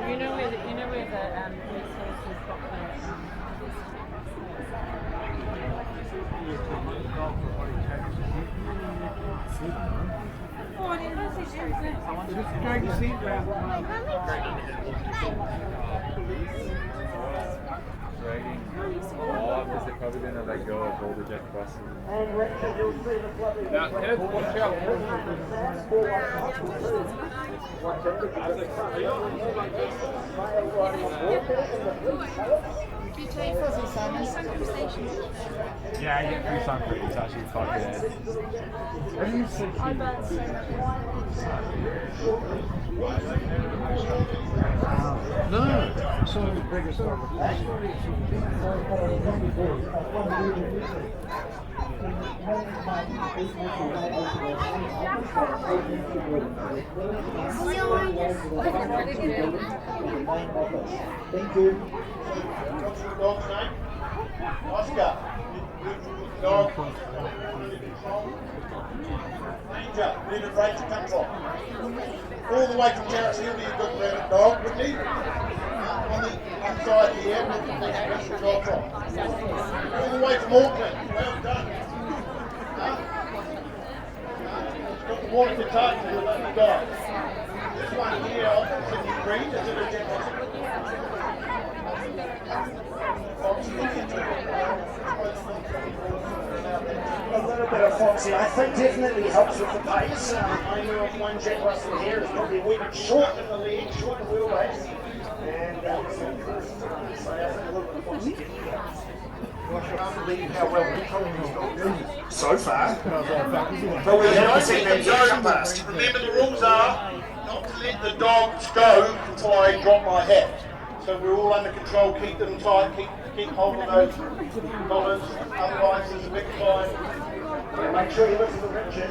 Speaker 5: You know where the resources got
Speaker 1: Going to see
Speaker 8: Rating. Oh, because they're probably going to let go of all the Jack Russell.
Speaker 9: And Richard, you'll see the bloody...
Speaker 8: Now, Ted, watch out.
Speaker 2: Do you take fuzzy sun and sun crustacean?
Speaker 4: Yeah, you get free sun for it. It's actually quite good. Everything's so cute.
Speaker 2: I bet so
Speaker 1: No, some of the biggest
Speaker 9: Thank you.
Speaker 12: What's your dog's name? Oscar. Dog. Ranger. Where did Ranger come from? All the way from Terrace Hill, be a good rabbit dog, wouldn't he? On the inside here, where did the dog from? All the way from Auckland. Well done. Got the water to touch and the lovely dog. This one here, I'll continue to breed. Is it a Jack Russell?
Speaker 13: A little bit of Foxy, I think definitely helps with the pace. I know of one Jack Russell here is probably a wee bit short in the leg, short in the wheelbase. And so I think a little bit of Foxy can help. How well so far. But we haven't seen them jump past.
Speaker 12: Remember, the rules are not to let the dogs go until I drop my hat. So we're all under control, keep them tight, keep hold of those collars, otherwise there's a big fine.
Speaker 13: Yeah, make sure you listen to Richard.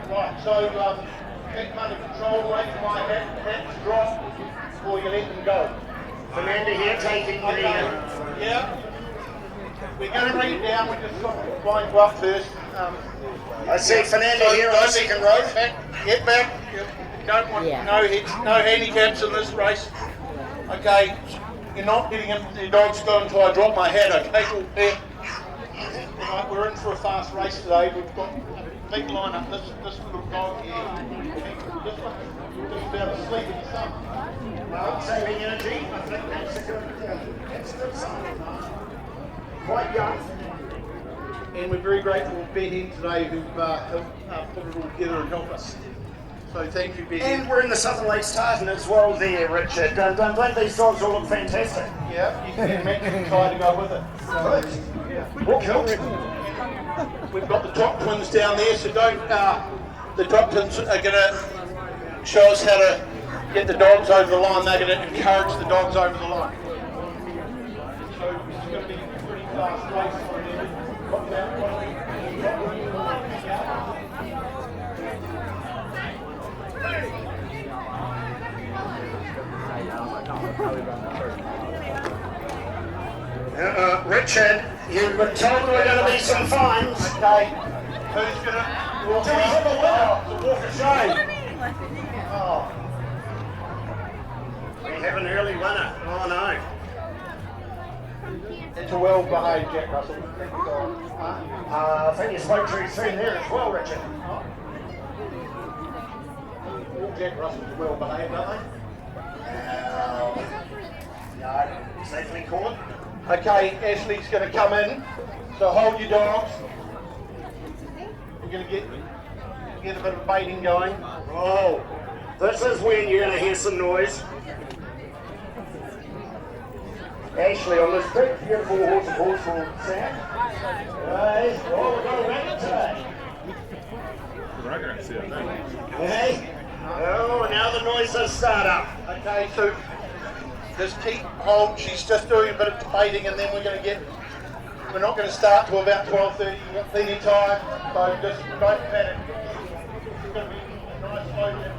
Speaker 12: Right, so keep them under control, wait for my hat to drop before you let them go.
Speaker 13: Commander here taking the...
Speaker 12: Yeah. We're going to bring it down, we're just got to wind you up first.
Speaker 13: I see Fernando here on the second row.
Speaker 12: Get back. You don't want no handicaps in this race. Okay, you're not getting the dogs go until I drop my head, okay? Right, we're in for a fast race today. We've got a big line up. This little dog here. This one just about asleep in the sun.
Speaker 13: Well, saving energy. I think that's a good sign. Quite young.
Speaker 12: And we're very grateful for Betty today who helped put it all together and help us. So thank you, Betty.
Speaker 13: And we're in the Southern Lakes Tartan as well there, Richard. Don't these dogs all look fantastic?
Speaker 12: Yeah, you can match and try to go with it.
Speaker 13: What kills?
Speaker 12: We've got the top twins down there, so don't, the top twins are going to show us how to get the dogs over the line. They're going to encourage the dogs over the line. So it's going to be a pretty fast race.
Speaker 13: Richard, you were told there were going to be some fines.
Speaker 12: Okay, who's going to walk
Speaker 13: Do we have a winner?
Speaker 12: walk of shame?
Speaker 13: have an early winner. Oh no.
Speaker 12: It's a well-behaved Jack Russell.
Speaker 13: I think you spoke too soon there as well, Richard.
Speaker 12: All Jack Russells are well-behaved, aren't
Speaker 13: No, safely caught.
Speaker 12: they? Okay, Ashley's going to come in, so hold your dogs. We're going to get a bit of baiting going.
Speaker 13: Oh, this is when you're going to hear some noise. Ashley on this big, beautiful horse called Sam. Hey, oh, we've got a rabbit today.
Speaker 8: I can't see it now.
Speaker 13: Hey, oh, now the noises start up.
Speaker 12: Okay, so just keep hold. She's just doing a bit of baiting, and then we're going to get. We're not going to start till about 12:30. You've got plenty of time, so just don't panic. It's going to be a nice slow down.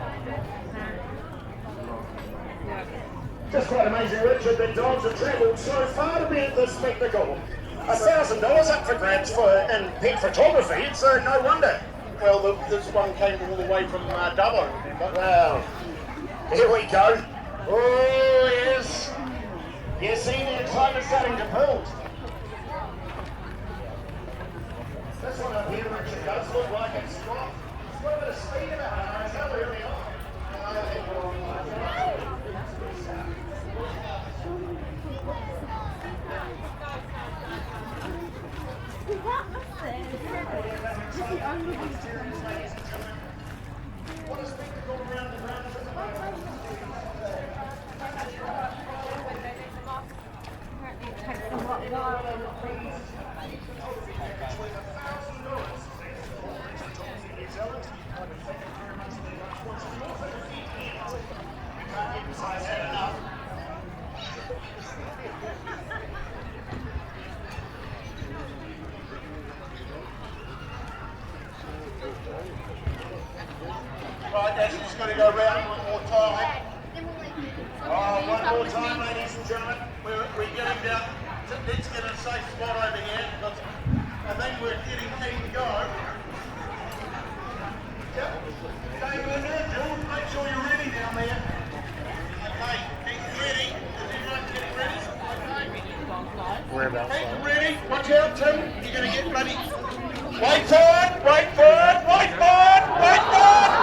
Speaker 13: Just quite amazing, Richard, that dogs have travelled so far to be at this spectacle. $1,000 up for grabs in pet photography, it's no wonder.
Speaker 12: Well, this one came all the way from Dubbo.
Speaker 13: Well, here we go. Oh, yes. You see the excitement starting to build. This one up here, Richard, does look like it's got a bit of speed about it. It's how early on.
Speaker 12: Right, Ashley's going to go round one more time.
Speaker 13: Oh, one more time, ladies and gentlemen.
Speaker 12: We're getting down. Let's get a safe spot over here, because I think we're getting keen to go. Yep. Stay in there, Jules. Make sure you're ready down there. Okay, get ready. Is everyone getting ready? Okay.
Speaker 4: Whereabouts?
Speaker 12: Get ready. Watch out, Tim. You're going to get ready. Wait for it. Wait for it. Wait for it. Wait for it.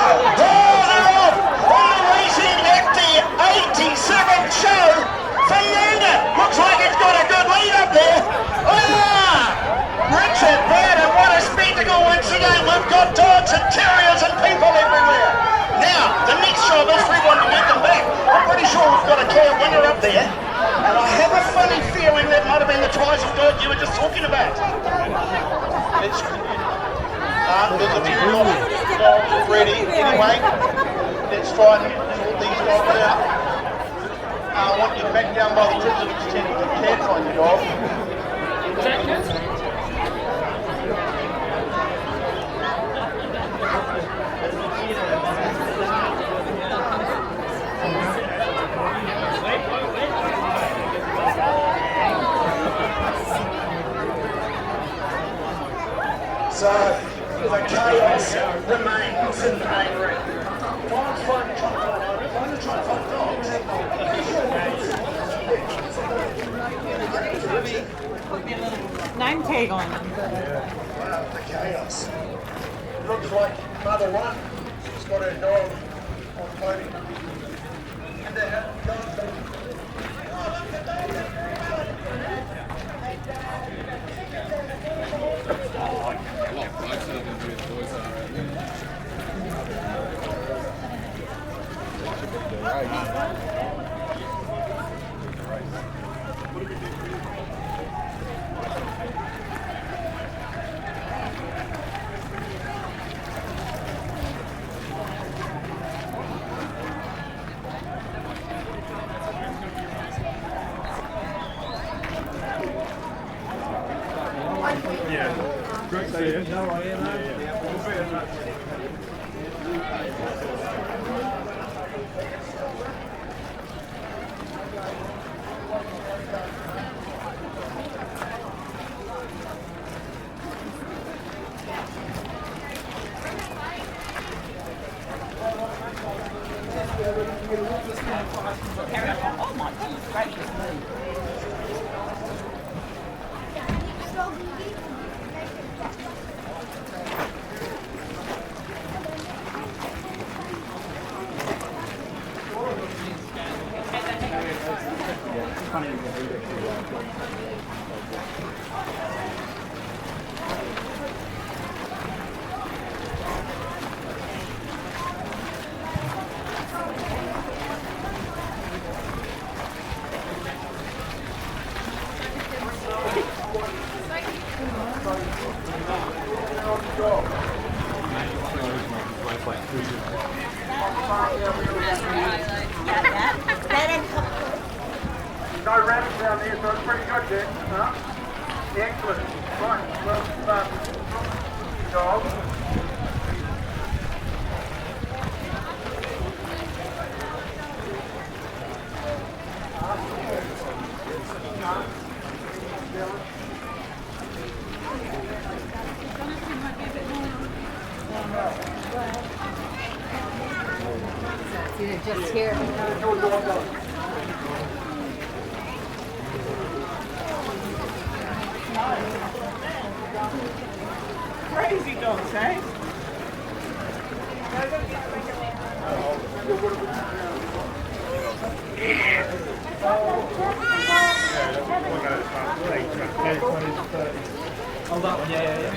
Speaker 12: Go!
Speaker 13: Oh, they're off! We're racing at the 87th show. Fiona looks like it's got a good lead up there. Ah! Richard Bader, what a spectacle once again. We've got dogs and terriers and people everywhere. Now, the next job is for everyone to get them back. I'm pretty sure we've got a clear winner up there. And I have a funny feeling that might have been the twice of dog you were just talking about.
Speaker 12: There's a few dogs already. Anyway, let's try and sort these dogs out. I want you back down by the president's tent if you can find your dog.
Speaker 13: So, the chaos remains in the main ring. Dogs trying to find owners, owners trying to find dogs.
Speaker 10: Name tag on them.
Speaker 13: Wow, the chaos. Looks like Mother One has got her dog on clothing. And they have dogs. Oh, look at that.
Speaker 8: Yeah. Great to see you. No, I am. We'll be in touch.
Speaker 10: Oh my goodness gracious me.
Speaker 13: No rabbits down there, so it's pretty good there. Huh? Excellent. Right, well, good job.
Speaker 3: Just here.
Speaker 10: Crazy dogs, eh?
Speaker 4: Oh, that one, yeah.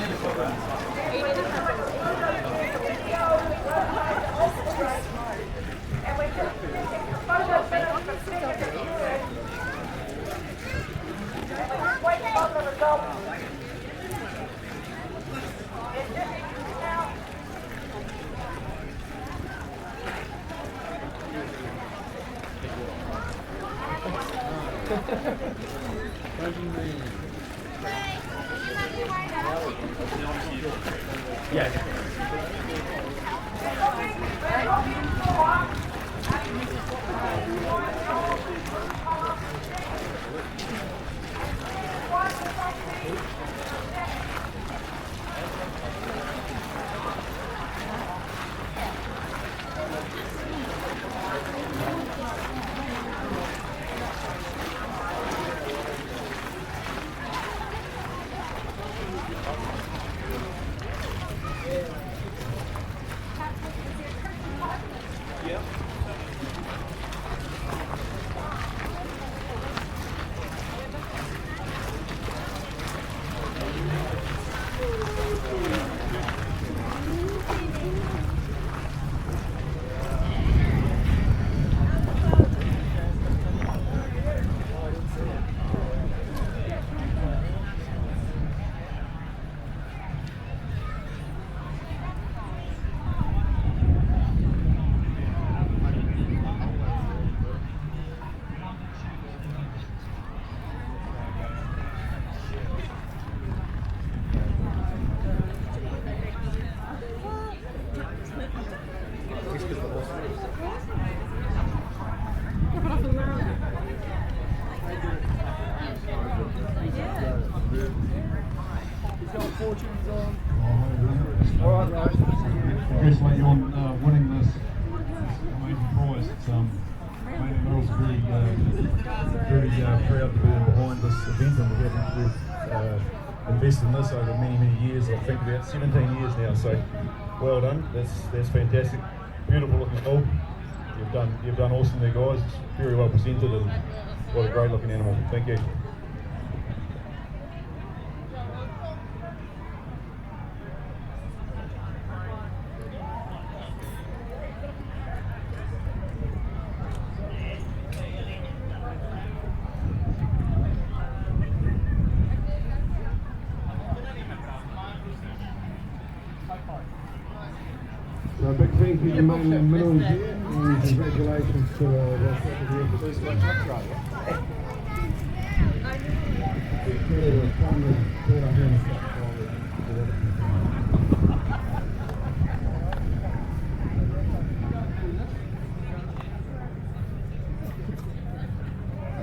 Speaker 14: Congratulate you on winning this amazing prize. It's made Merrill's very proud to be behind this event, and we've invested in this over many years. I think about 17 years now. So well done. That's fantastic. Beautiful looking bull. You've done awesome there, guys. It's very well presented, and what a great looking animal. Thank you.
Speaker 15: So a big thank you to Martin Mills here, and congratulations to the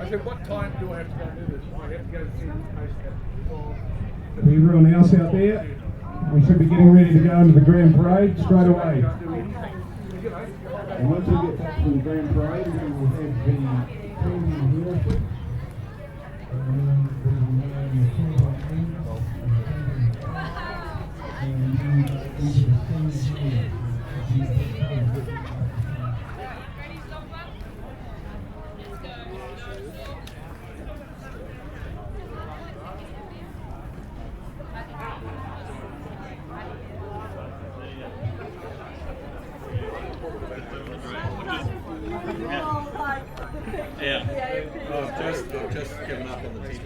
Speaker 7: I said, what time do I have to go do this? I have to go see this post at
Speaker 15: everyone else out there, we should be getting ready to go into the Grand Parade straight away. And once we get back to the grand parade, then we'll have the premium here.
Speaker 8: Yeah. I've just given up on the TV.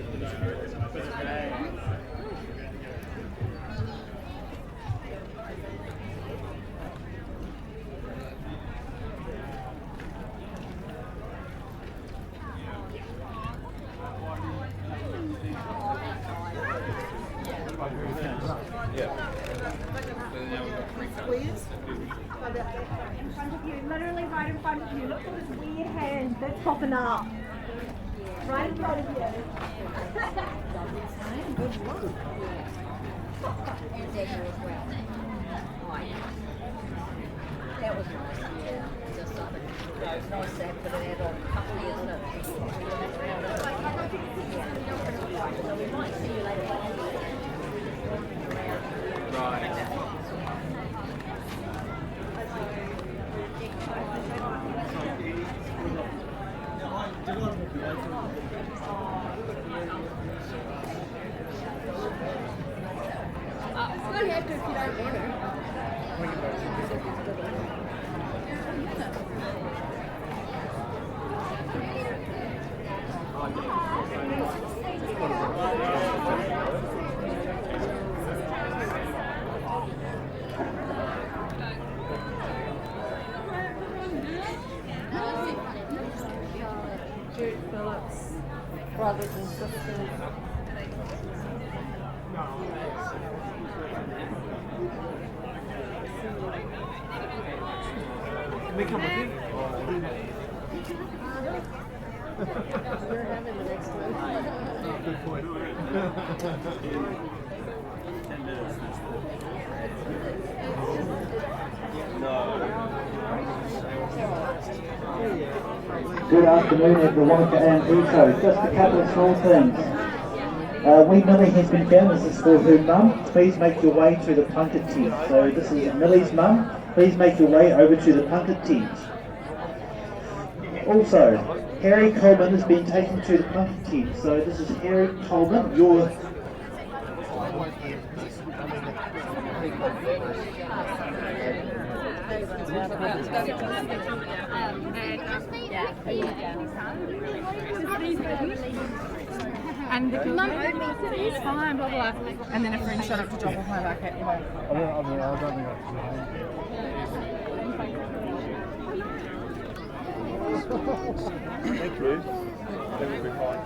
Speaker 5: In front of you, literally right in front of you. Look at this weird hand that's popping up. Right in front of you. Good one.
Speaker 16: And Deborah as well. That was nice, yeah. Just something. No, it's nice to have put it out on a couple of years, isn't it? Yeah. So we might see you later on.
Speaker 8: Right.
Speaker 2: You don't have to if you don't want to.
Speaker 3: Jude Phillips, brothers and sisters.
Speaker 7: Can we come with you?
Speaker 3: We're having the next one.
Speaker 7: Good point.
Speaker 17: Good afternoon everyone and Rico. Just a couple of small things. Wee Millie has been found. This is for her mum. Please make your way to the Plunkett tent. So this is Millie's mum. Please make your way over to the Plunkett tent. Also, Harry Coleman has been taken to the Plunkett tent. So this is Harry Coleman. Your
Speaker 18: And the mum it's fine, blah blah. And then a friend showed up to drop off my bucket.
Speaker 7: I don't think
Speaker 8: Thank you. That would be fine.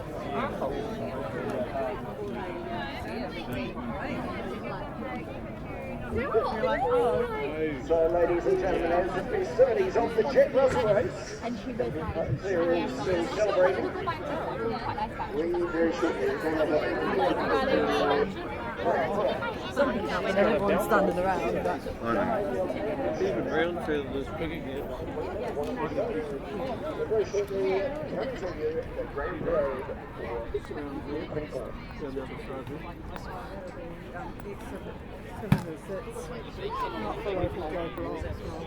Speaker 13: So, ladies and gentlemen, as the festivities of the Jack Russell race, there is still celebrating. We very shortly
Speaker 3: Something happened, everyone's standing around. But...
Speaker 8: I know. Even Brownfield was picking it.
Speaker 13: Very shortly, coming to you, the Grand Parade
Speaker 3: Not for local locals as well.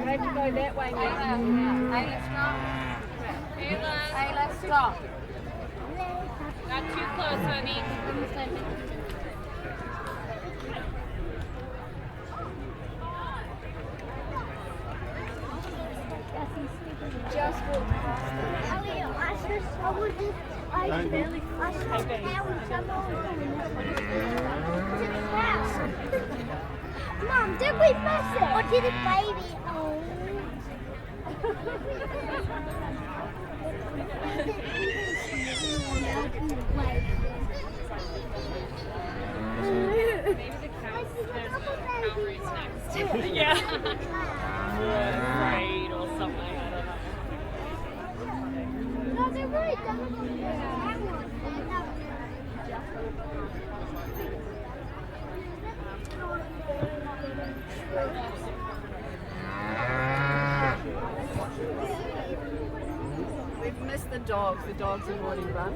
Speaker 5: Maybe go that way now. Hey, let's stop.
Speaker 18: Not too close, honey.
Speaker 5: Just walk past. Elliot, I barely
Speaker 2: Mum, did we miss it? Or did it baby?
Speaker 5: Yeah. Afraid or something. I don't know.
Speaker 2: No, they're right.
Speaker 3: We've missed the dogs. The dogs have already run.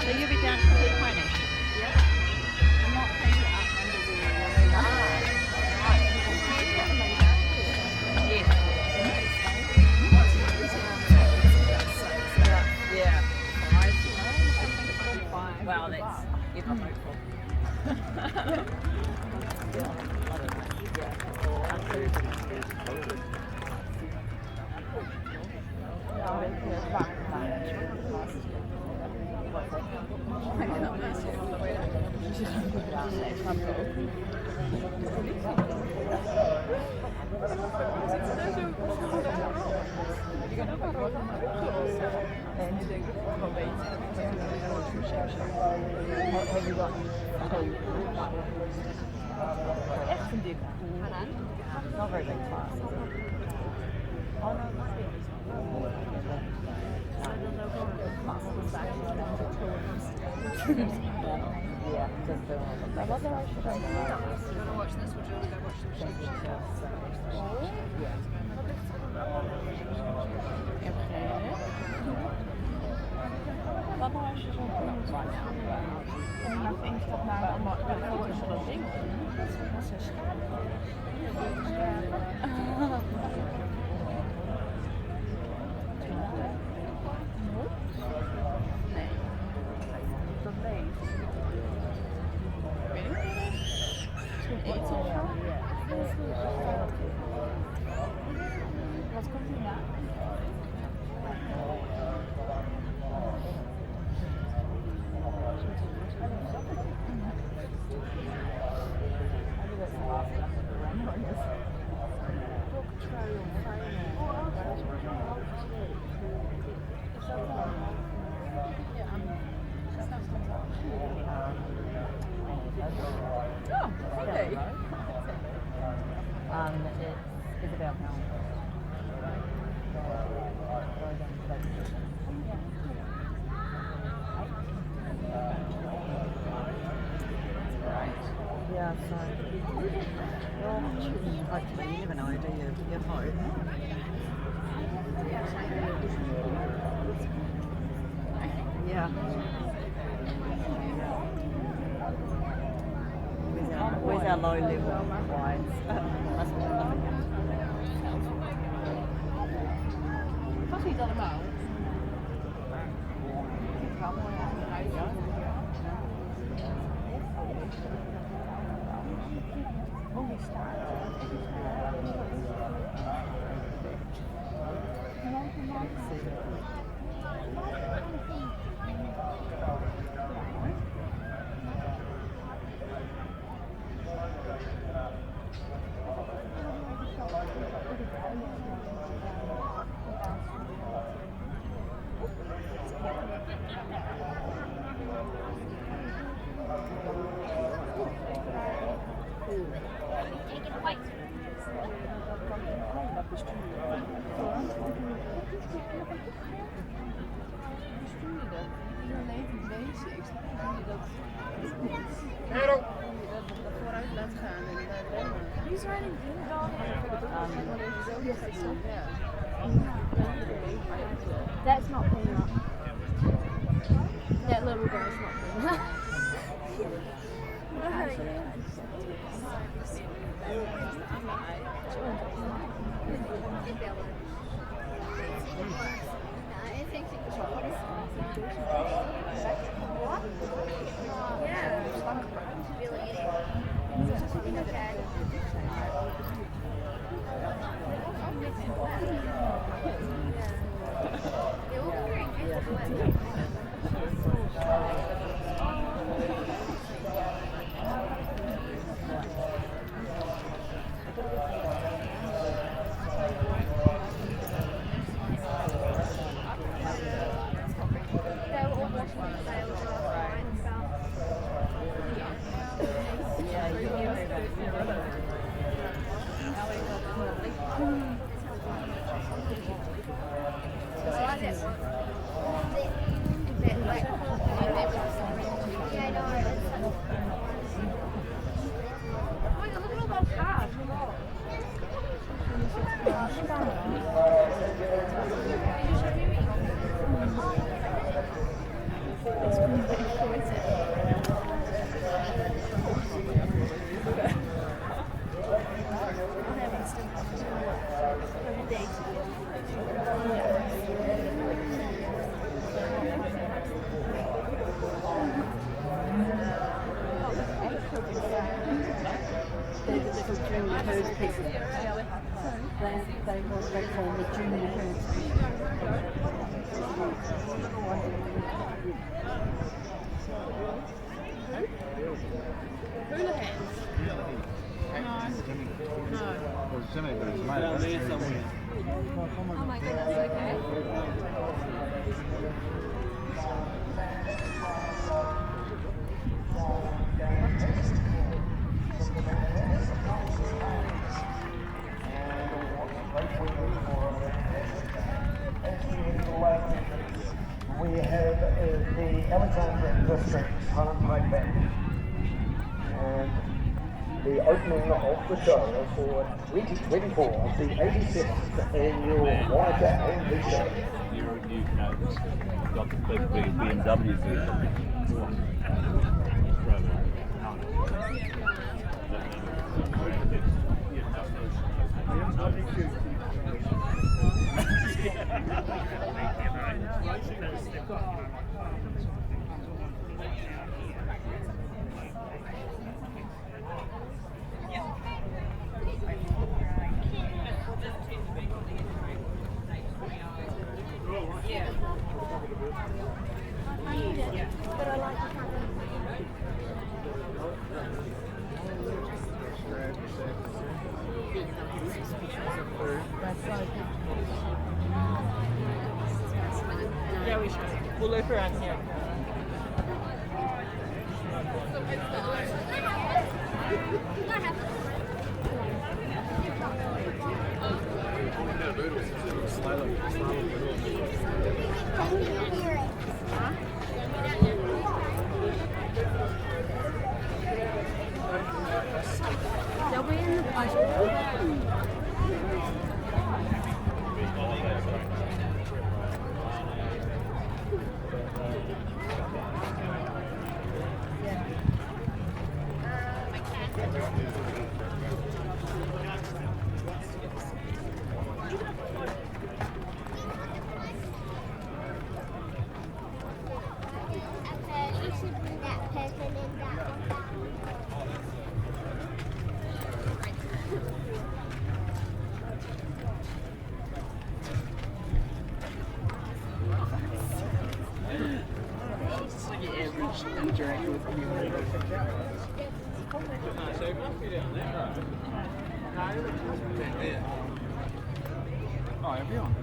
Speaker 18: So you'll be down to 220? Yeah. I'm not paying it up under the... Yeah. Well, that's if I'm hopeful. Have you got not very big class. Oh no, yeah, just the whether I should watch this, would you rather go watch some sheep? Yeah. Otherwise, she's all right now. And I think that now I might be able to sort of think. What's this? Was kommt denn da? Oh, really? It's Isabel Helm. Yeah, so hopefully you never know, do you? You hope. Yeah. Where's our low level wines? That's what I'm looking at. Coffee doesn't matter. He's running That's not peanut. That little girl's not peanut.
Speaker 2: Oh my goodness, okay.
Speaker 13: We have the Alexandra District Parliament Band and the opening of the show for 2024, the 87th annual Waika A&P show.
Speaker 6: You got the big BMWs there.
Speaker 2: But I like the
Speaker 10: Yeah, we should. We'll loop around here.
Speaker 2: They'll be in the budget.
Speaker 10: Interact with you. Oh, everyone.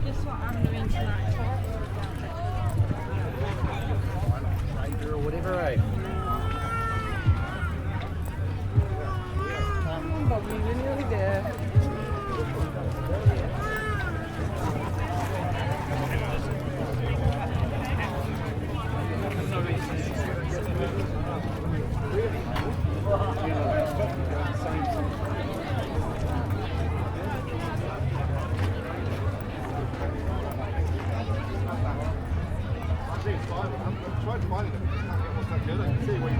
Speaker 5: Guess what I'm doing tonight?
Speaker 6: Or whatever, eh?
Speaker 10: Bobby, we're nearly there.
Speaker 8: I tried finding it. I can see where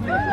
Speaker 10: Charge.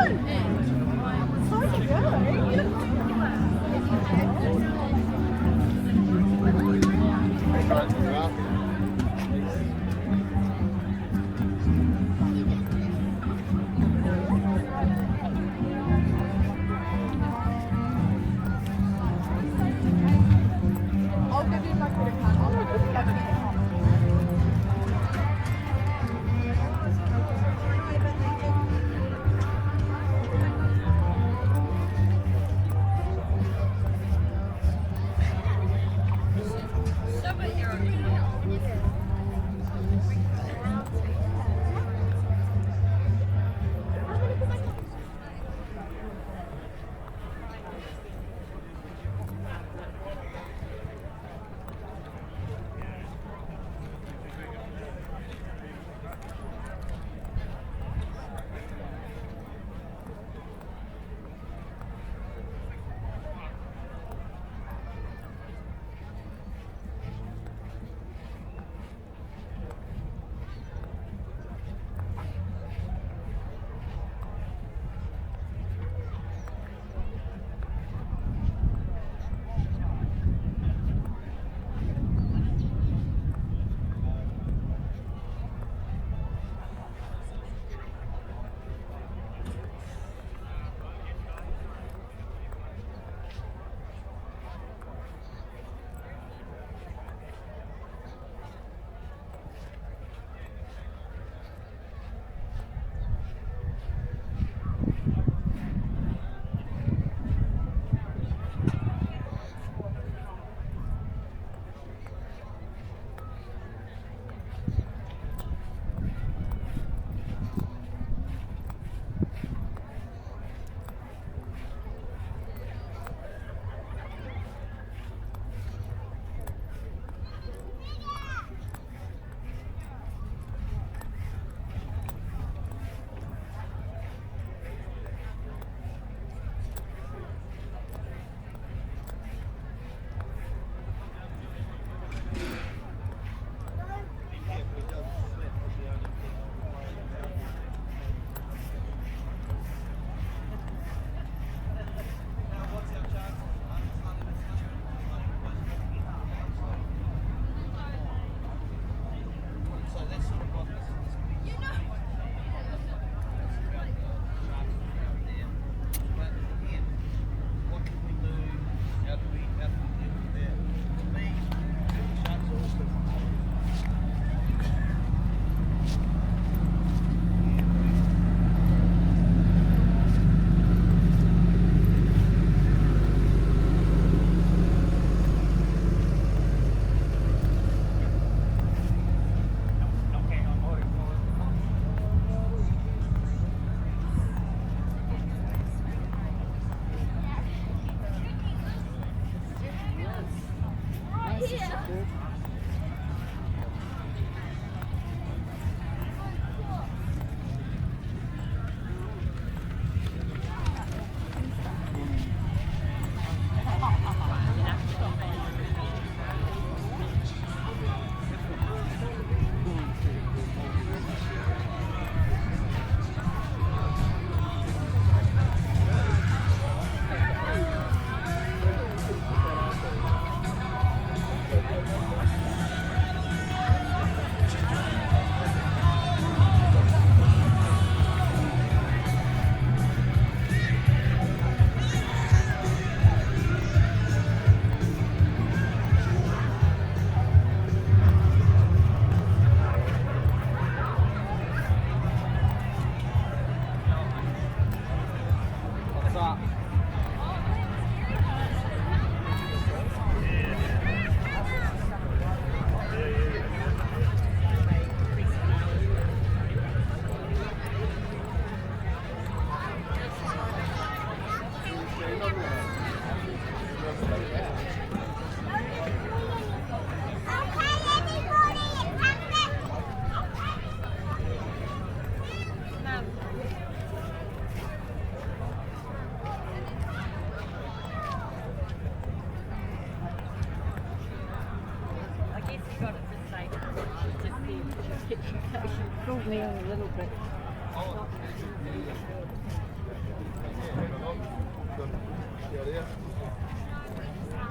Speaker 16: Pulled me on a little bit.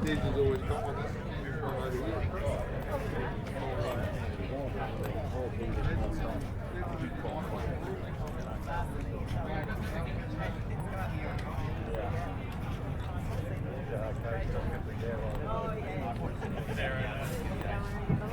Speaker 8: These has always got one from over here.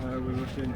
Speaker 7: We're looking.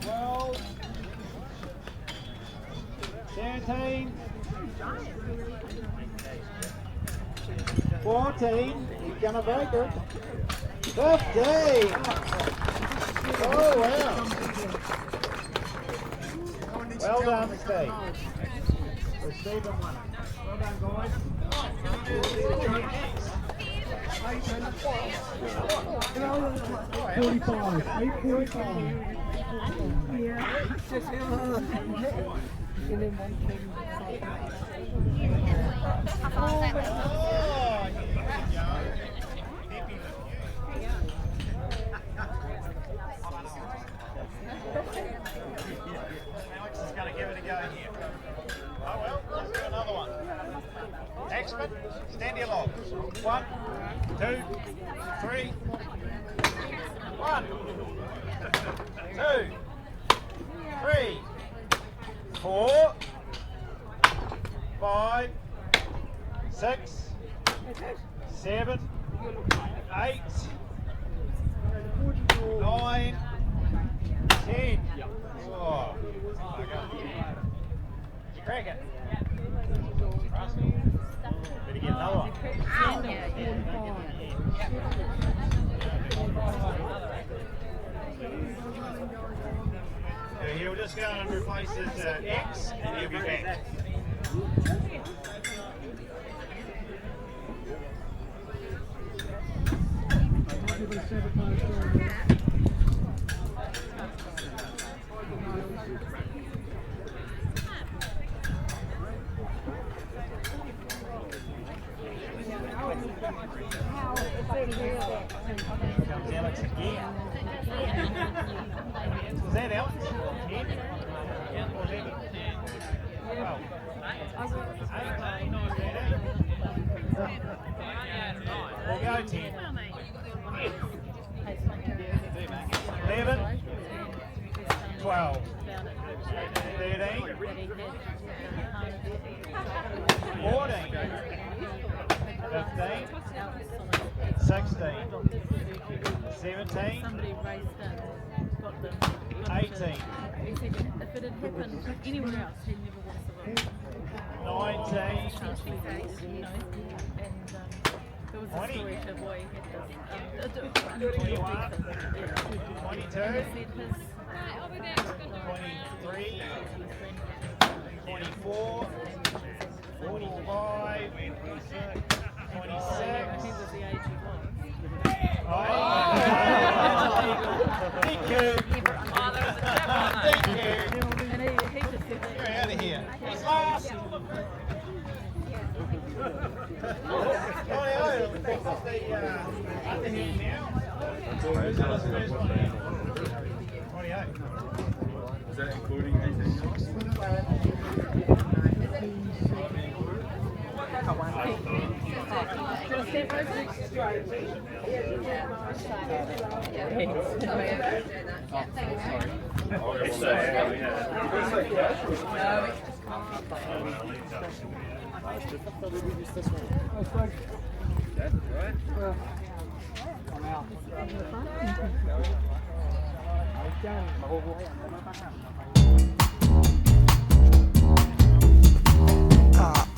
Speaker 7: Well, 17, 14, he's gonna break her. 15! Oh wow! Well done, Steve. So Stephen won it. Well done, guys.
Speaker 9: 8:45.
Speaker 6: Alex is going to give it a go here. Oh well, let's do another one. Expert, stand your log. 1, 2, 3. 1, 2, 3, 4, 5, 6, 7, 8, 9, 10. Oh, crack it. Better get another one. So he'll just go and replace his X and he'll be back. Comes Alex again. Was that Alex? Again? Or maybe 10. Oh. We'll go 10. 11, 12, 13, 14, 15, 16, 17, 18,
Speaker 10: He said if it had happened anywhere else, he never would have survived.
Speaker 6: 19,
Speaker 10: There was a story of why he had this.
Speaker 6: 21, 22, 23, 24, 45, 26.
Speaker 10: He was the age he was.
Speaker 6: Thank you. Thank you.
Speaker 10: And he just said that.
Speaker 6: Get out of here. He's last.
Speaker 8: Is that including 18 yards?
Speaker 9: Ah.